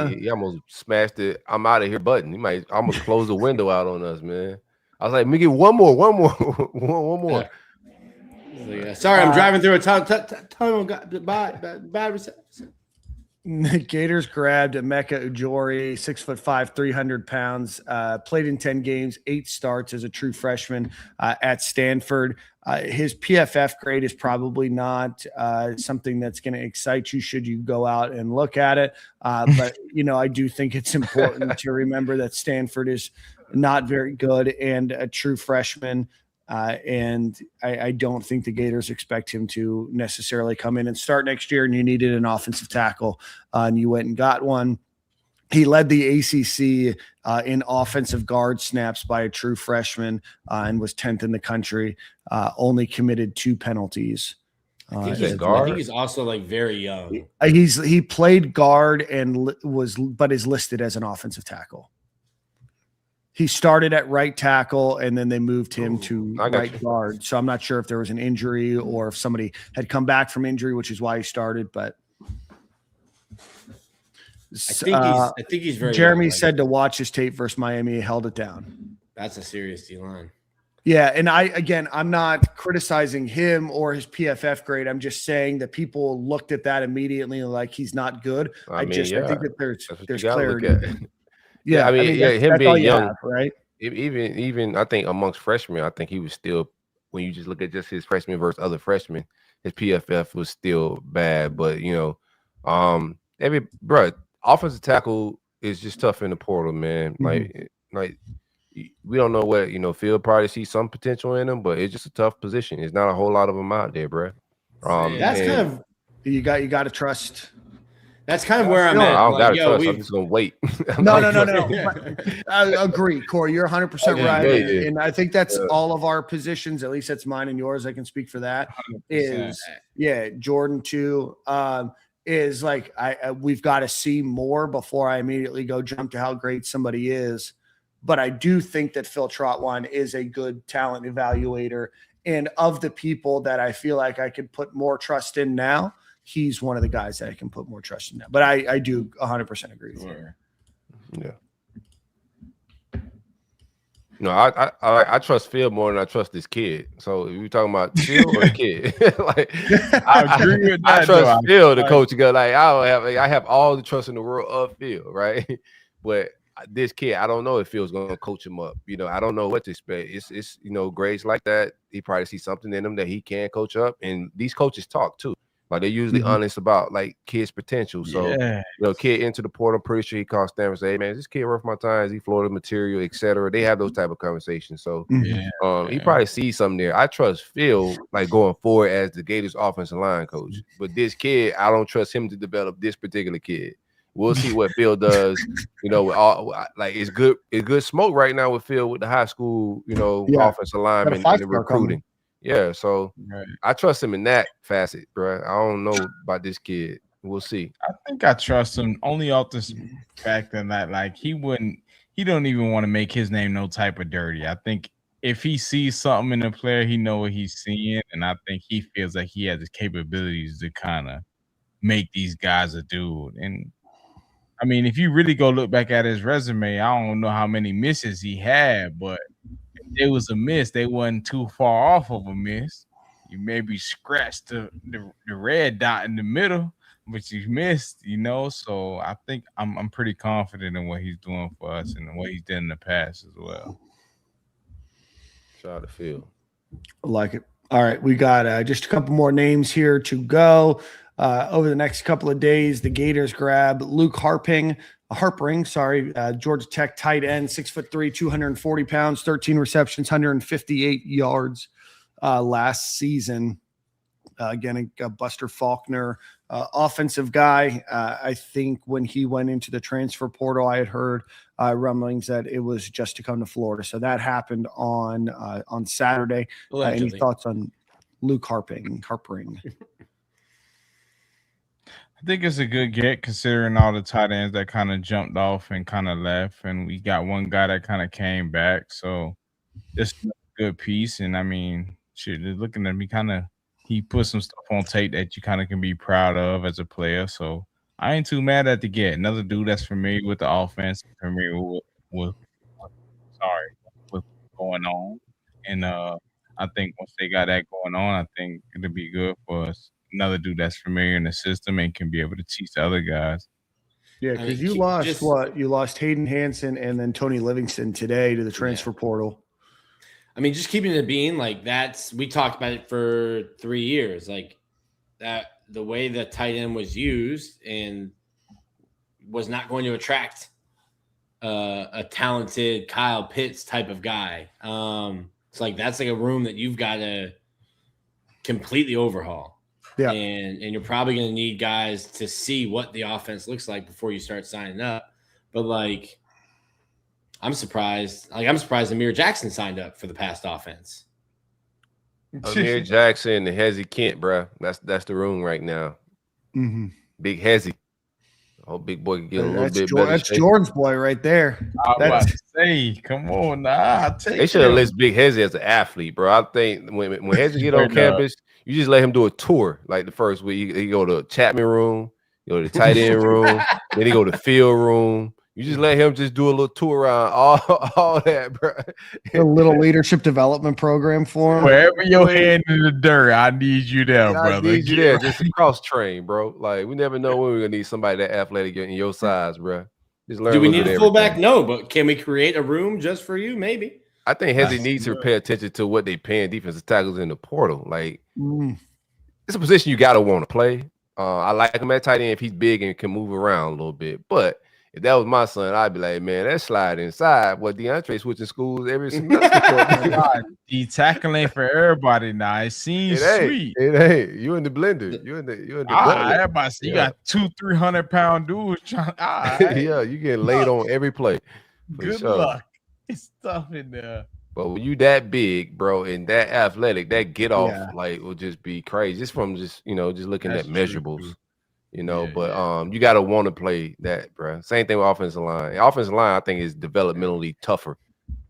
He almost smashed it. I'm out of here button. He might almost close the window out on us, man. I was like, let me get one more. Sorry, I'm driving through a tunnel. Bad reception. Gators grabbed Emeka Ujori, 6'5", 300 pounds, played in 10 games, 8 starts as a true freshman at Stanford. His PFF grade is probably not something that's going to excite you should you go out and look at it. But, I do think it's important to remember that Stanford is not very good and a true freshman. And I don't think the Gators expect him to necessarily come in and start next year, and you needed an offensive tackle, and you went and got one. He led the ACC in offensive guard snaps by a true freshman and was 10th in the country, only committed 2 penalties. I think he's also like very young. He played guard and but is listed as an offensive tackle. He started at right tackle, and then they moved him to right guard. So I'm not sure if there was an injury or if somebody had come back from injury, which is why he started. But I think he's very. Jeremy said to watch his tape versus Miami. He held it down. That's a serious D-line. Yeah, and I'm not criticizing him or his PFF grade. I'm just saying that people looked at that immediately like he's not good. I think that there's clarity. Yeah, I mean him being young, right? Even I think amongst freshmen, I think he was still, when you just look at just his freshman versus other freshmen, his PFF was still bad. But offensive tackle is just tough in the portal, man. Like we don't know what Phil probably sees some potential in him, but it's just a tough position. It's not a whole lot of them out there, bro. That's kind of you got to trust. That's kind of where I'm at. I don't got to trust. I'm just going to wait. No. I agree, Corey. You're 100% right. And I think that's all of our positions. At least that's mine and yours. I can speak for that. 100%. Jordan too. Is like we've got to see more before I immediately go jump to how great somebody is. But I do think that Phil Trotwine is a good talent evaluator. And of the people that I feel like I could put more trust in now, he's one of the guys that I can put more trust in now. But I do 100% agree with you. Yeah. No, I trust Phil more than I trust this kid. So if you're talking about Phil or the kid, I agree with that. I trust Phil, the coach. Like I have all the trust in the world of Phil, right? But this kid, I don't know if Phil's going to coach him up. I don't know what to expect. It's grades like that. He probably sees something in him that he can coach up, and these coaches talk too. Like they're usually honest about like kids' potential. So kid into the portal, I'm pretty sure he calls Stanford and say, hey man, is this kid worth my time? Is he Florida material, etc.? They have those type of conversations. So he probably sees something there. I trust Phil like going forward as the Gators offensive line coach. But this kid, I don't trust him to develop this particular kid. We'll see what Phil does. With all like it's good smoke right now with Phil with the high school, offensive lineman and the recruiting. Yeah, so I trust him in that facet, bro. I don't know about this kid. We'll see. I think I trust him only off this fact that like he don't even want to make his name no type of dirty. I think if he sees something in a player, he know what he's seeing, and I think he feels like he has the capabilities to kind of make these guys a dude. And I mean, if you really go look back at his resume, I don't know how many misses he had, but it was a miss. They wasn't too far off of a miss. You maybe scratched the red dot in the middle, but you missed, So I think I'm pretty confident in what he's doing for us and what he's done in the past as well. Shout out to Phil. I like it. All right, we got just a couple more names here to go. Over the next couple of days, the Gators grab Luke Harpring, Georgia Tech tight end, 6'3", 240 pounds, 13 receptions, 158 yards last season. Again, a Buster Faulkner offensive guy. I think when he went into the transfer portal, I had heard rumblings that it was just to come to Florida. So that happened on Saturday. Any thoughts on Luke Harpering? I think it's a good get considering all the tight ends that kind of jumped off and kind of left, and we got one guy that kind of came back. So it's a good piece. And I mean, shit, looking at me, he put some stuff on tape that you kind of can be proud of as a player. So I ain't too mad at the get. Another dude that's familiar with the offense, familiar with what's going on, and I think once they got that going on, I think it'll be good for us. Another dude that's familiar in the system and can be able to teach the other guys. Yeah, because you lost You lost Hayden Hansen and then Tony Livingston today to the transfer portal. I mean, just keeping it being like we talked about it for 3 years, like that the way the tight end was used and was not going to attract a talented Kyle Pitts type of guy. It's like that's like a room that you've got to completely overhaul. Yeah. And you're probably going to need guys to see what the offense looks like before you start signing up. But like, I'm surprised Amir Jackson signed up for the past offense. Amir Jackson and Hezzy Kent, bro. That's the room right now. Mm-hmm. Big Hezzy. Oh, big boy can get a little bit better. That's Jordan's boy right there. I was about to say, come on, they should have listed Big Hezzy as an athlete, bro. I think when Hezzy get on campus, you just let him do a tour. Like the first week, he go to Chapman room, go to the tight end room, then he go to field room. You just let him just do a little tour around all that, bro. A little leadership development program for him. Wherever your hand in the dirt, I need you there, brother. I need you there. Just cross train, bro. Like we never know when we're gonna need somebody that athletic in your size, bro. Just learn. Do we need a fullback? No, but can we create a room just for you? Maybe. I think Hezzy needs to pay attention to what they paying defensive tackles in the portal. Like it's a position you gotta want to play. I like him at tight end if he's big and can move around a little bit, but if that was my son, I'd be like, man, that slide inside. What DeAndre switching schools every semester. He tackling for everybody now. It seems sweet. It ain't. You in the blender. You in the blender. Everybody see you got 200-300-pound dudes trying. Yeah, you get laid on every play. Good luck. It's tough in there. But when you that big, bro, and that athletic, that get off like will just be crazy. Just from looking at measurables. True. You gotta want to play that, bro. Same thing with offensive line. Offensive line, I think, is developmentally tougher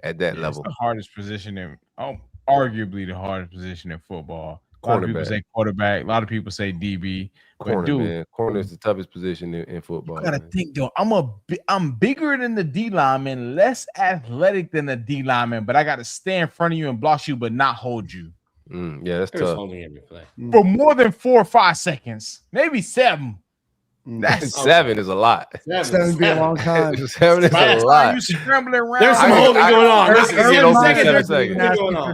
at that level. It's the hardest position arguably the hardest position in football. A lot of people say quarterback. A lot of people say DB. Corner is the toughest position in football. I gotta think though. I'm bigger than the D lineman, less athletic than the D lineman, but I gotta stay in front of you and block you, but not hold you. Yeah, that's tough. For more than 4 or 5 seconds, maybe 7. That's 7 is a lot. 7 would be a long time. 7 is a lot. You scrambling around. There's some holding going on. Listen, Dion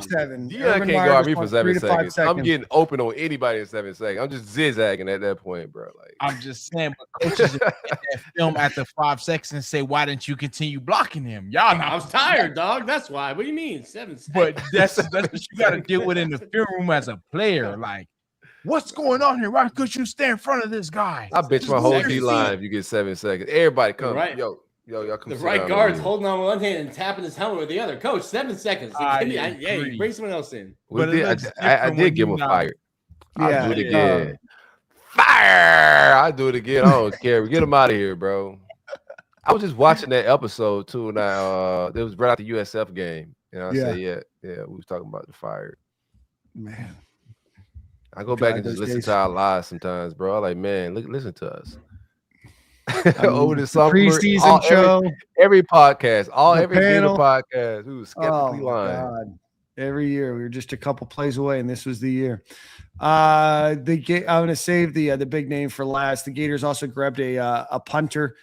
7 can't guard me for 7 seconds. I'm getting open on anybody in 7 seconds. I'm just zigzagging at that point, bro. Like I'm just saying, but coaches get that film after 5 seconds and say, "Why didn't you continue blocking him?" Y'all, I was tired, dog. That's why. What do you mean 7 seconds? But that's what you got to deal with in the film room as a player, like. What's going on here? Why could you stay in front of this guy? I bet my whole D line if you get 7 seconds. Everybody come. Right. Yo, y'all come. The right guard's holding on one hand and tapping his helmet with the other. Coach, 7 seconds. You bring someone else in. I did give him fired. I'll do it again. Fire! I'll do it again. I don't care. Get him out of here, bro. I was just watching that episode too, and it was right after the USF game. And I said, we was talking about the fire. Man. I go back and just listen to our lives sometimes, bro. I'm like, man, listen to us. Over the summer, preseason show, every podcast, every Gator podcast, we was skeptically lying. God. Every year, we were just a couple plays away, and this was the year. I'm going to save the big name for last. The Gators also grabbed a punter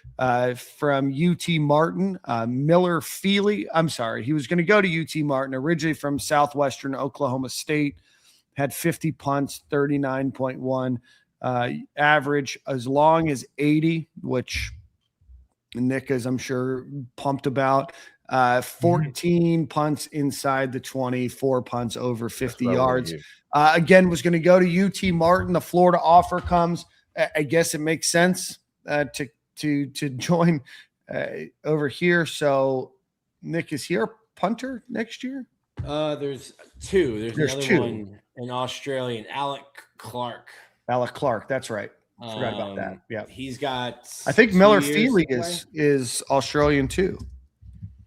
from UT Martin, Miller Feely. I'm sorry, he was going to go to UT Martin, originally from Southwestern Oklahoma State. Had 50 punts, 39.1 average, as long as 80, which Nick is, I'm sure, pumped about. 14 punts inside the 20, 4 punts over 50 yards. Again, was going to go to UT Martin. The Florida offer comes. I guess it makes sense to join over here. So Nick, is he our punter next year? There's two. There's another one, an Australian, Alec Clark. That's right. Forgot about that. Yeah, he's got. I think Miller Feely is Australian too.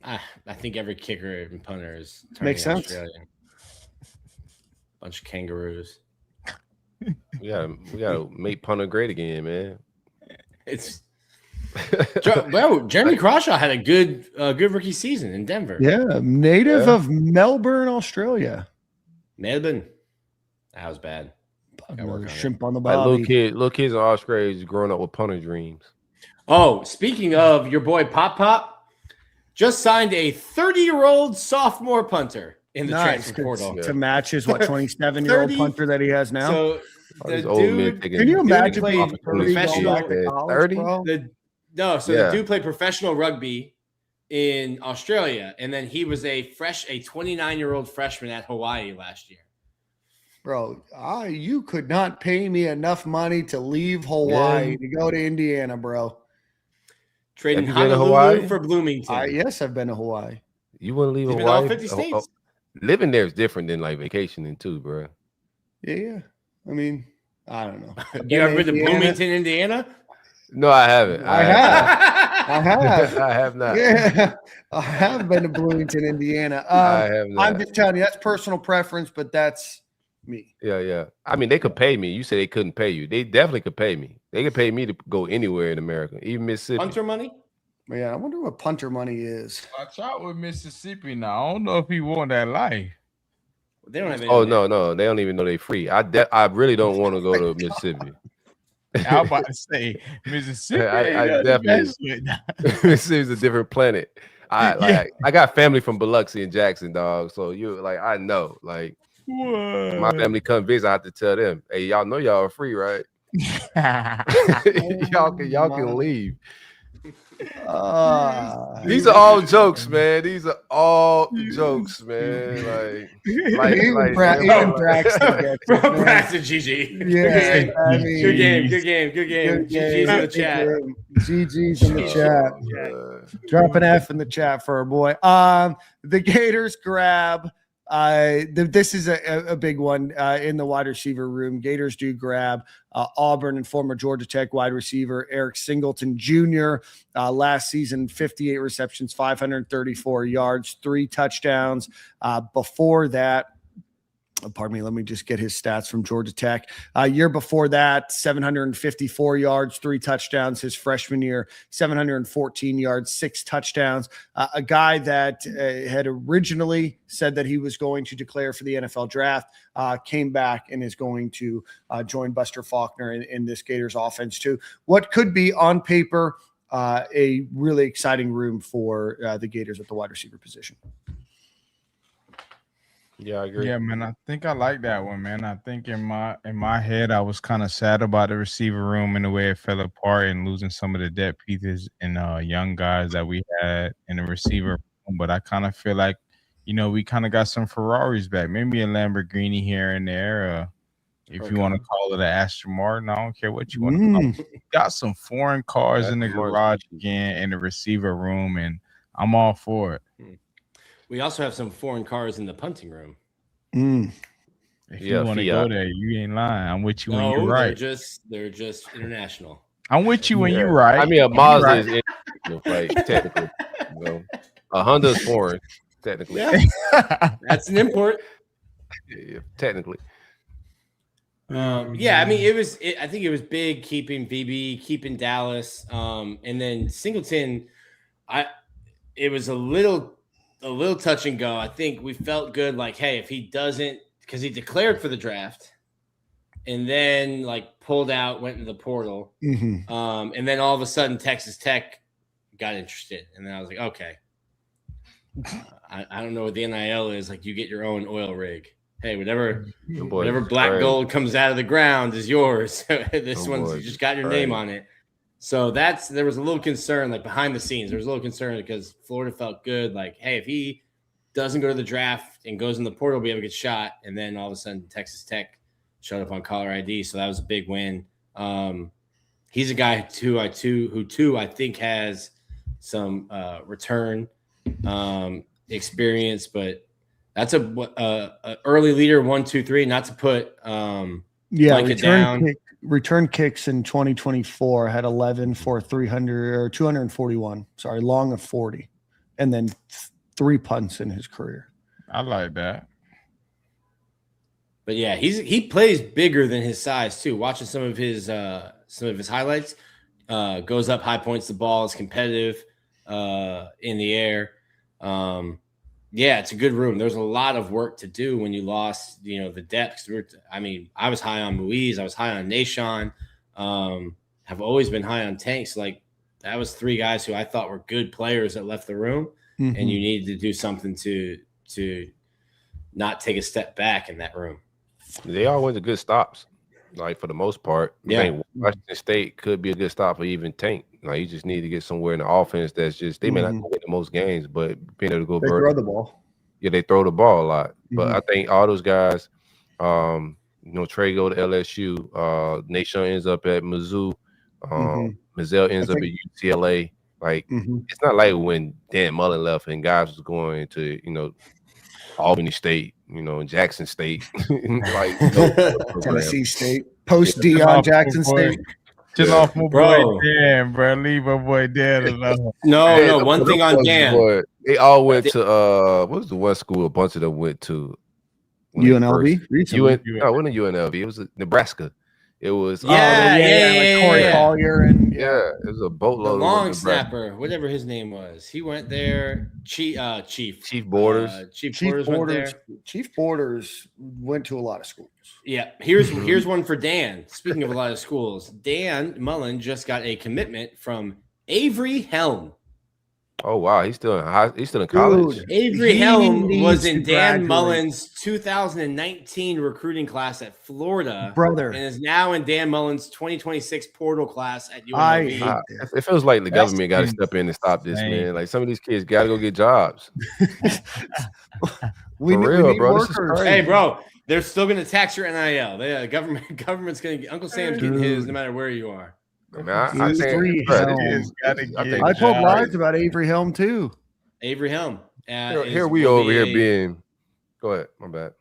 I think every kicker and punter is makes sense. Australian. Bunch of kangaroos. We gotta make punter great again, man. It's Jeremy Crawshaw had a good rookie season in Denver. Yeah, native of Melbourne, Australia. Melbourne. That was bad. Shrimp on the body. Little kids in Australia growing up with punter dreams. Oh, speaking of your boy Pop, just signed a 30-year-old sophomore punter in the transfer portal to match his 27-year-old punter that he has now. So the dude, can you imagine played professional 30? The dude played professional rugby in Australia, and then he was a 29-year-old freshman at Hawaii last year. Bro, you could not pay me enough money to leave Hawaii to go to Indiana, bro. Trading Honolulu for Bloomington. Yes, I've been to Hawaii. You want to leave He's Hawaii? Been all 50 states. Living there is different than like vacationing too, bro. Yeah. I mean, I don't know. You ever been to Bloomington, Indiana? No, I haven't. I have. I have not. Yeah, I have been to Bloomington, Indiana. I have not. I'm just telling you, that's personal preference, but that's me. Yeah. I mean, they could pay me. You said they couldn't pay you. They definitely could pay me. They could pay me to go anywhere in America, even Mississippi. Punter money? Yeah, I wonder what punter money is. Watch out with Mississippi now. I don't know if he want that life. They don't have any. Oh no, they don't even know they're free. I really don't want to go to Mississippi. I was about to say Mississippi. I definitely. Mississippi's a different planet. I got family from Biloxi and Jackson, dog. So I know, like, what? My family come visit. I have to tell them, hey, y'all know y'all are free, right? y'all can leave. These are all jokes, man. These are all jokes, man. Like Braxton. Braxton, GG. Yeah, good game. GG's in the chat. GG's in the chat. Drop an F in the chat for our boy. The Gators grab. This is a big one in the wide receiver room. Gators do grab Auburn and former Georgia Tech wide receiver Eric Singleton Jr. Last season, 58 receptions, 534 yards, 3 touchdowns. Before that, pardon me, let me just get his stats from Georgia Tech. Year before that, 754 yards, 3 touchdowns. His freshman year, 714 yards, 6 touchdowns. A guy that had originally said that he was going to declare for the NFL draft, came back and is going to join Buster Faulkner in this Gators offense too. What could be on paper a really exciting room for the Gators at the wide receiver position. Yeah, I agree. Yeah, man, I think I like that one, man. I think in my head, I was kind of sad about the receiver room and the way it fell apart and losing some of the depth pieces and young guys that we had in the receiver room. But I kind of feel like, we kind of got some Ferraris back, maybe a Lamborghini here and there. If you want to call it an Aston Martin, I don't care what you want to call it. Got some foreign cars in the garage again in the receiver room, and I'm all for it. We also have some foreign cars in the punting room. If you want to go there, you ain't lying. I'm with you when you're right. They're just international. I'm with you when you're right. I mean, a Mazda is technically. A Honda is foreign, technically. Yeah. That's an import. Yeah, technically. I mean, I think it was big keeping VB, keeping Dallas, and then Singleton. It was a little touch and go. I think we felt good, like, hey, if he doesn't, because he declared for the draft and then pulled out, went into the portal. And then all of a sudden Texas Tech got interested. And then I was like, okay, I don't know what the NIL is. Like, you get your own oil rig. Hey, whatever black gold comes out of the ground is yours. This one's, you just got your name on it. So there was a little concern, like behind the scenes, there was a little concern because Florida felt good. Like, hey, if he doesn't go to the draft and goes in the portal, we have a good shot. And then all of a sudden, Texas Tech showed up on caller ID, so that was a big win. He's a guy who I think has some return experience, but that's a early leader 1, 2, 3. Not to put blanket down. Return kicks in 2024 had 11 for 300 or 241. Sorry, long of 40, and then 3 punts in his career. I like that. But yeah, he plays bigger than his size too. Watching some of his highlights, goes up high, points the ball, is competitive in the air. Yeah, it's a good room. There's a lot of work to do when you lost, the depth. I was high on Muiz. I was high on Nashon. Have always been high on Tanks. Like, that was 3 guys who I thought were good players that left the room, and you needed to do something to not take a step back in that room. They all went to good stops, like for the most part. Yeah, I think Washington State could be a good stop for even Tank. Like, you just need to get somewhere in the offense that's just they may not win the most games, but being able to go throw the ball. Yeah, they throw the ball a lot. But I think all those guys, Trey go to LSU, Nashon ends up at Mizzou, Mizell ends up at UCLA. Like, it's not like when Dan Mullen left and guys was going to, Albany State, Jackson State, like Tennessee State, post Deion Jackson State. Just off my boy Dan, bro. Leave my boy Dan alone. No. One thing on Dan. They all went to what was the one school a bunch of them went to? UNLV? No, it wasn't UNLV. It was Nebraska. It was Corey Collier and it was a boatload. The long snapper, whatever his name was, he went there. Chief Borders. Chief Borders went there. Chief Borders went to a lot of schools. Yeah, here's one for Dan. Speaking of a lot of schools, Dan Mullen just got a commitment from Avery Helm. Oh wow, he's still in college. Dude, Avery Helm was in Dan Mullen's 2019 recruiting class at Florida, brother, and is now in Dan Mullen's 2026 portal class at UNLV. It feels like the government got to step in and stop this, man. Like, some of these kids got to go get jobs. we need bro. Workers. Hey, bro, they're still going to tax your NIL. The government's going to. Uncle Sam's getting his no matter where you are. I told lies about Avery Helm too. Avery Helm. Here we over here being. Go ahead. My bad.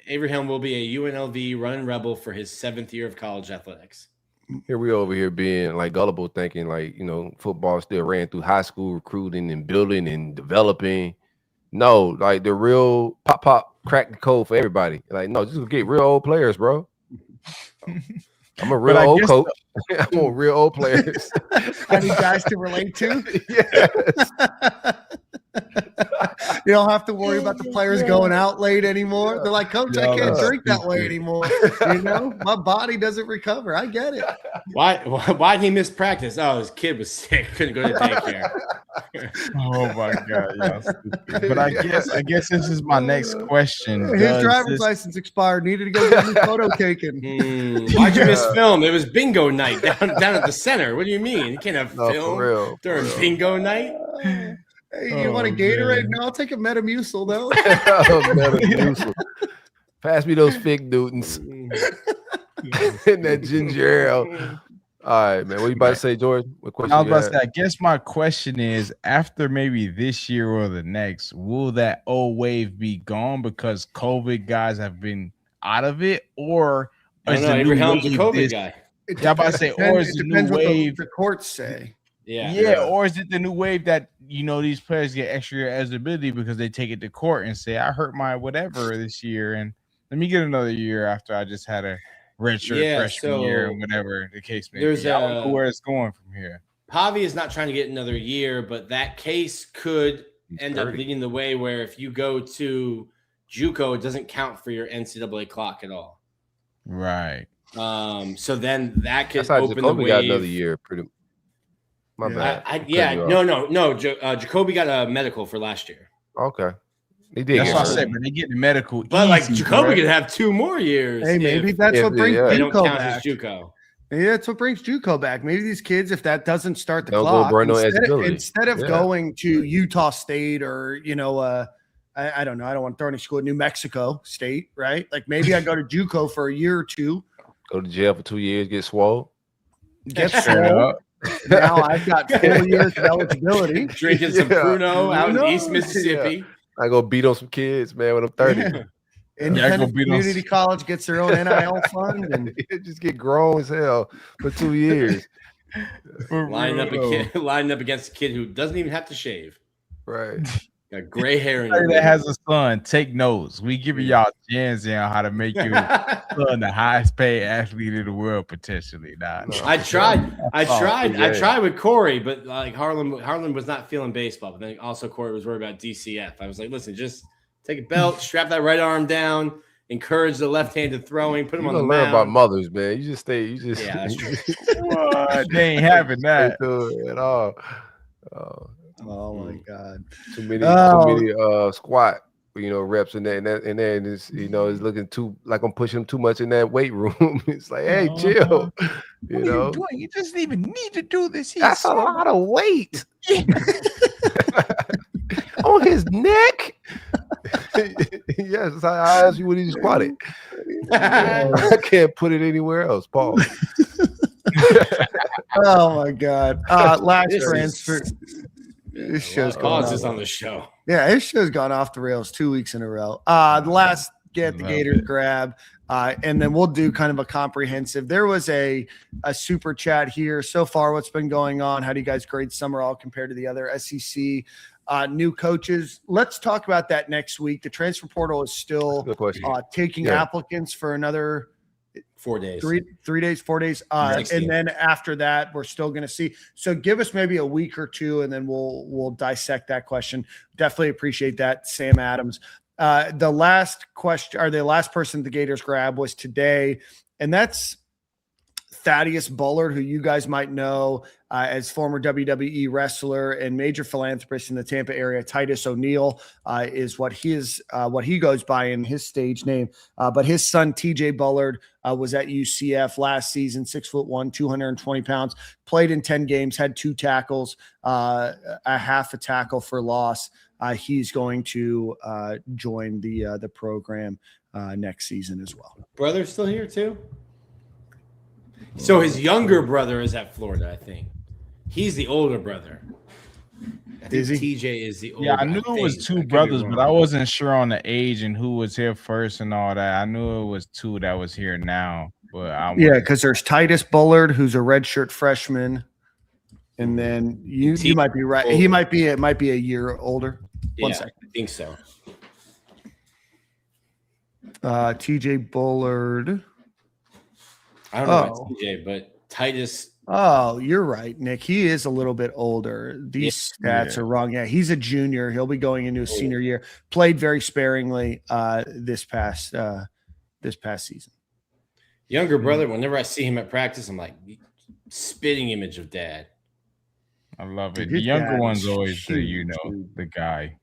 Avery Helm will be a UNLV running rebel for his 7th year of college athletics. Here we over here being like gullible, thinking like football still ran through high school recruiting and building and developing. No, like the real pop crack the code for everybody. Like, no, just get real old players, bro. I'm a real old coach. I want real old players. I need guys to relate to. Yes. You don't have to worry about the players going out late anymore. They're like, Coach, I can't drink that way anymore. My body doesn't recover. I get it. Why did he miss practice? Oh, his kid was sick. Couldn't go to daycare. Oh my God. But I guess this is my next question. His driver's license expired. Needed to go get his photo taken. Why'd you miss film? It was bingo night down at the center. What do you mean? You can't have film during bingo night? Hey, you want a Gatorade? No, I'll take a Metamucil though. Metamucil. Pass me those Fig Newtons and that ginger ale. All right, man. What you about to say, Jordan? What question I was about to say, I guess my question is, after maybe this year or the next, will that old wave be gone because COVID guys have been out of it, or is the new wave a COVID guy? Yeah, I'm about to say, or is the new wave the courts say? Yeah, or is it the new wave that these players get extra eligibility because they take it to court and say, I hurt my whatever this year, and let me get another year after I just had a redshirt freshman year, or whatever the case may be. I don't know where it's going from here. Pavi is not trying to get another year, but that case could end up leading the way where if you go to JUCO, it doesn't count for your NCAA clock at all. Right. So then that could open the wave. Got another year, pretty. My bad. No. Jacoby got a medical for last year. Okay. He did. That's what I said, but they get the medical. But like Jacoby could have 2 more years. Hey, maybe that's what brings they don't JUCO count back. as JUCO. Maybe that's what brings JUCO back. Maybe these kids, if that doesn't start the Don't clock, go burn no eligibility. instead of going to Utah State or, I don't know. I don't want to throw any school, New Mexico State, right? Like maybe I go to JUCO for a year or two. Go to jail for 2 years, get swole. Get swole. Now I've got 4 years of eligibility. Drinking some Pruno out in East Mississippi. Yeah. I go beat on some kids, man, when I'm 30. Yeah. Independent community college gets their own NIL fund and just get grown as hell for 2 years. Lining up against a kid who doesn't even have to shave. Right. Got gray hair in that has a son. Take notes. We giving y'all gems on how to make your son the highest paid athlete in the world potentially. I tried with Corey, but like Harlan was not feeling baseball. But then also Corey was worried about DCF. I was like, listen, just take a belt, strap that right arm down, encourage the left-handed throwing, put him on the mound. Learn about mothers, man. Yeah, that's true. They ain't having that at all. Oh my God! Too many squat, reps in there, and then it's it's looking too like I'm pushing them too much in that weight room. It's like, hey, chill. What are you doing? You just even need to do this. That's a lot of weight on his neck. Yes, I asked you when he squatted. I can't put it anywhere else, Paul. Oh my God! Last transfer. This show's causes on the show. Yeah, this show's gone off the rails 2 weeks in a row. The last get the Gators grab, and then we'll do kind of a comprehensive. There was a super chat here. So far, what's been going on? How do you guys grade Summerall compared to the other SEC new coaches? Let's talk about that next week. The transfer portal is still taking applicants for another 4 days, 3 days, 4 days. And then after that, we're still going to see. So give us maybe a week or two, and then we'll dissect that question. Definitely appreciate that, Sam Adams. The last question, or the last person the Gators grab was today, and that's Thaddeus Bullard, who you guys might know as former WWE wrestler and major philanthropist in the Tampa area. Titus O'Neil is what he goes by in his stage name. But his son, TJ Bullard, was at UCF last season, 6'1", 220 pounds, played in 10 games, had 2 tackles, a half a tackle for loss. He's going to join the program next season as well. Brother's still here too? So his younger brother is at Florida, I think. He's the older brother. I think TJ is the older. Yeah, I knew it was 2 brothers, but I wasn't sure on the age and who was here first and all that. I knew it was 2 that was here now, but because there's Titus Bullard, who's a redshirt freshman, and then you might be right. He might be a year older. One second. I think so. TJ Bullard. I don't know about TJ, but Titus. Oh, you're right, Nick. He is a little bit older. These stats are wrong. Yeah, he's a junior. He'll be going into his senior year. Played very sparingly this past season. Younger brother, whenever I see him at practice, I'm like spitting image of dad. I love it. The younger one's always the guy.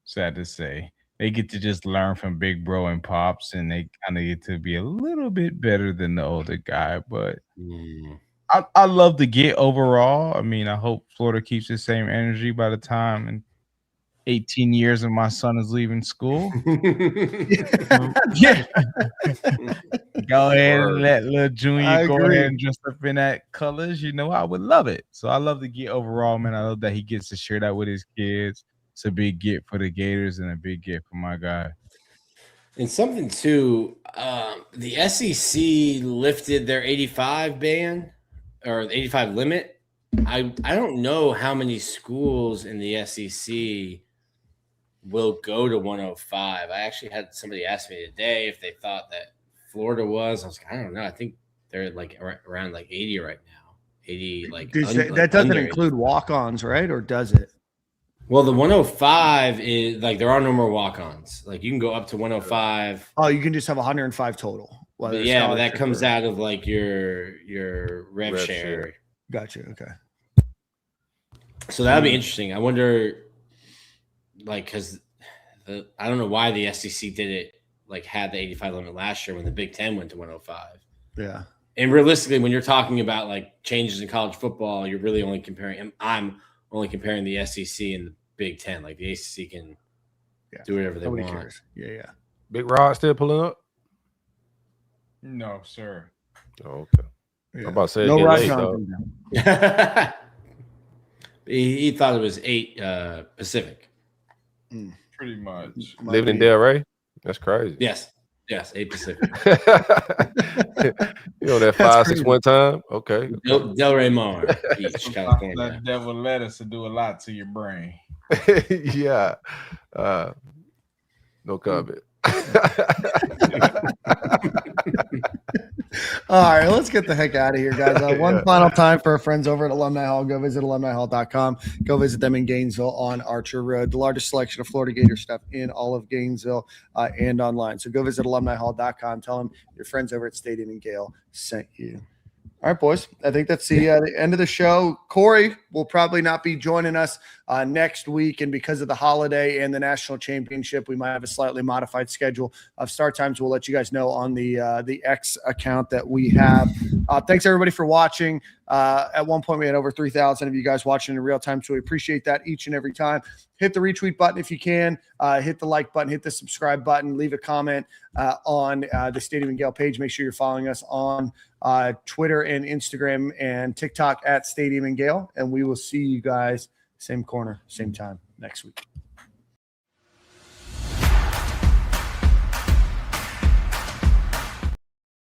Sad to say. They get to just learn from Big Bro and Pops, and they kind of get to be a little bit better than the older guy. But I love the get overall. I mean, I hope Florida keeps the same energy by the time in 18 years and my son is leaving school. Yeah. Go ahead and let little Junior go ahead and dress up in that colors. I would love it. So I love the get overall, man. I love that he gets to share that with his kids. It's a big get for the Gators and a big get for my guy. And something too, the SEC lifted their 85 ban or the 85 limit. I don't know how many schools in the SEC will go to 105. I actually had somebody ask me today if they thought that Florida was. I was like, I don't know. I think they're like around like 80 right now. 80 like that doesn't include walk-ons, right? Or does it? Well, the 105 is like there are no more walk-ons. Like you can go up to 105. Oh, you can just have 105 total. But that comes out of like your rev share. Gotcha. Okay. So that'll be interesting. I wonder, like, because I don't know why the SEC did it. Like had the 85 limit last year when the Big Ten went to 105. Yeah. And realistically, when you're talking about like changes in college football, you're really only comparing. I'm only comparing the SEC and the Big Ten. Like the ACC can do whatever they want. Cares. Yeah. Big Rod still pulling up? No, sir. Oh, okay. Yeah. I'm about to say No it Rod late, Johnson. he thought it was 8 Pacific. Pretty much. Living in Delray? That's crazy. Yes, 8 Pacific. You know that 561 time? Okay. Delray Mar Beach, California. That devil lettuce to do a lot to your brain. Yeah. No comment. All right, let's get the heck out of here, guys. One final time for our friends over at Alumni Hall. Go visit alumnihall.com. Go visit them in Gainesville on Archer Road. The largest selection of Florida Gator stuff in all of Gainesville and online. So go visit alumnihall.com. Tell them your friends over at Stadium and Gale sent you. All right, boys. I think that's the end of the show. Corey will probably not be joining us next week, and because of the holiday and the national championship, we might have a slightly modified schedule of start times. We'll let you guys know on the X account that we have. Thanks everybody for watching. At one point, we had over 3,000 of you guys watching in real time, so we appreciate that each and every time. Hit the retweet button if you can. Hit the like button. Hit the subscribe button. Leave a comment on the Stadium and Gale page. Make sure you're following us on Twitter and Instagram and TikTok at Stadium and Gale. And we will see you guys same corner, same time next week.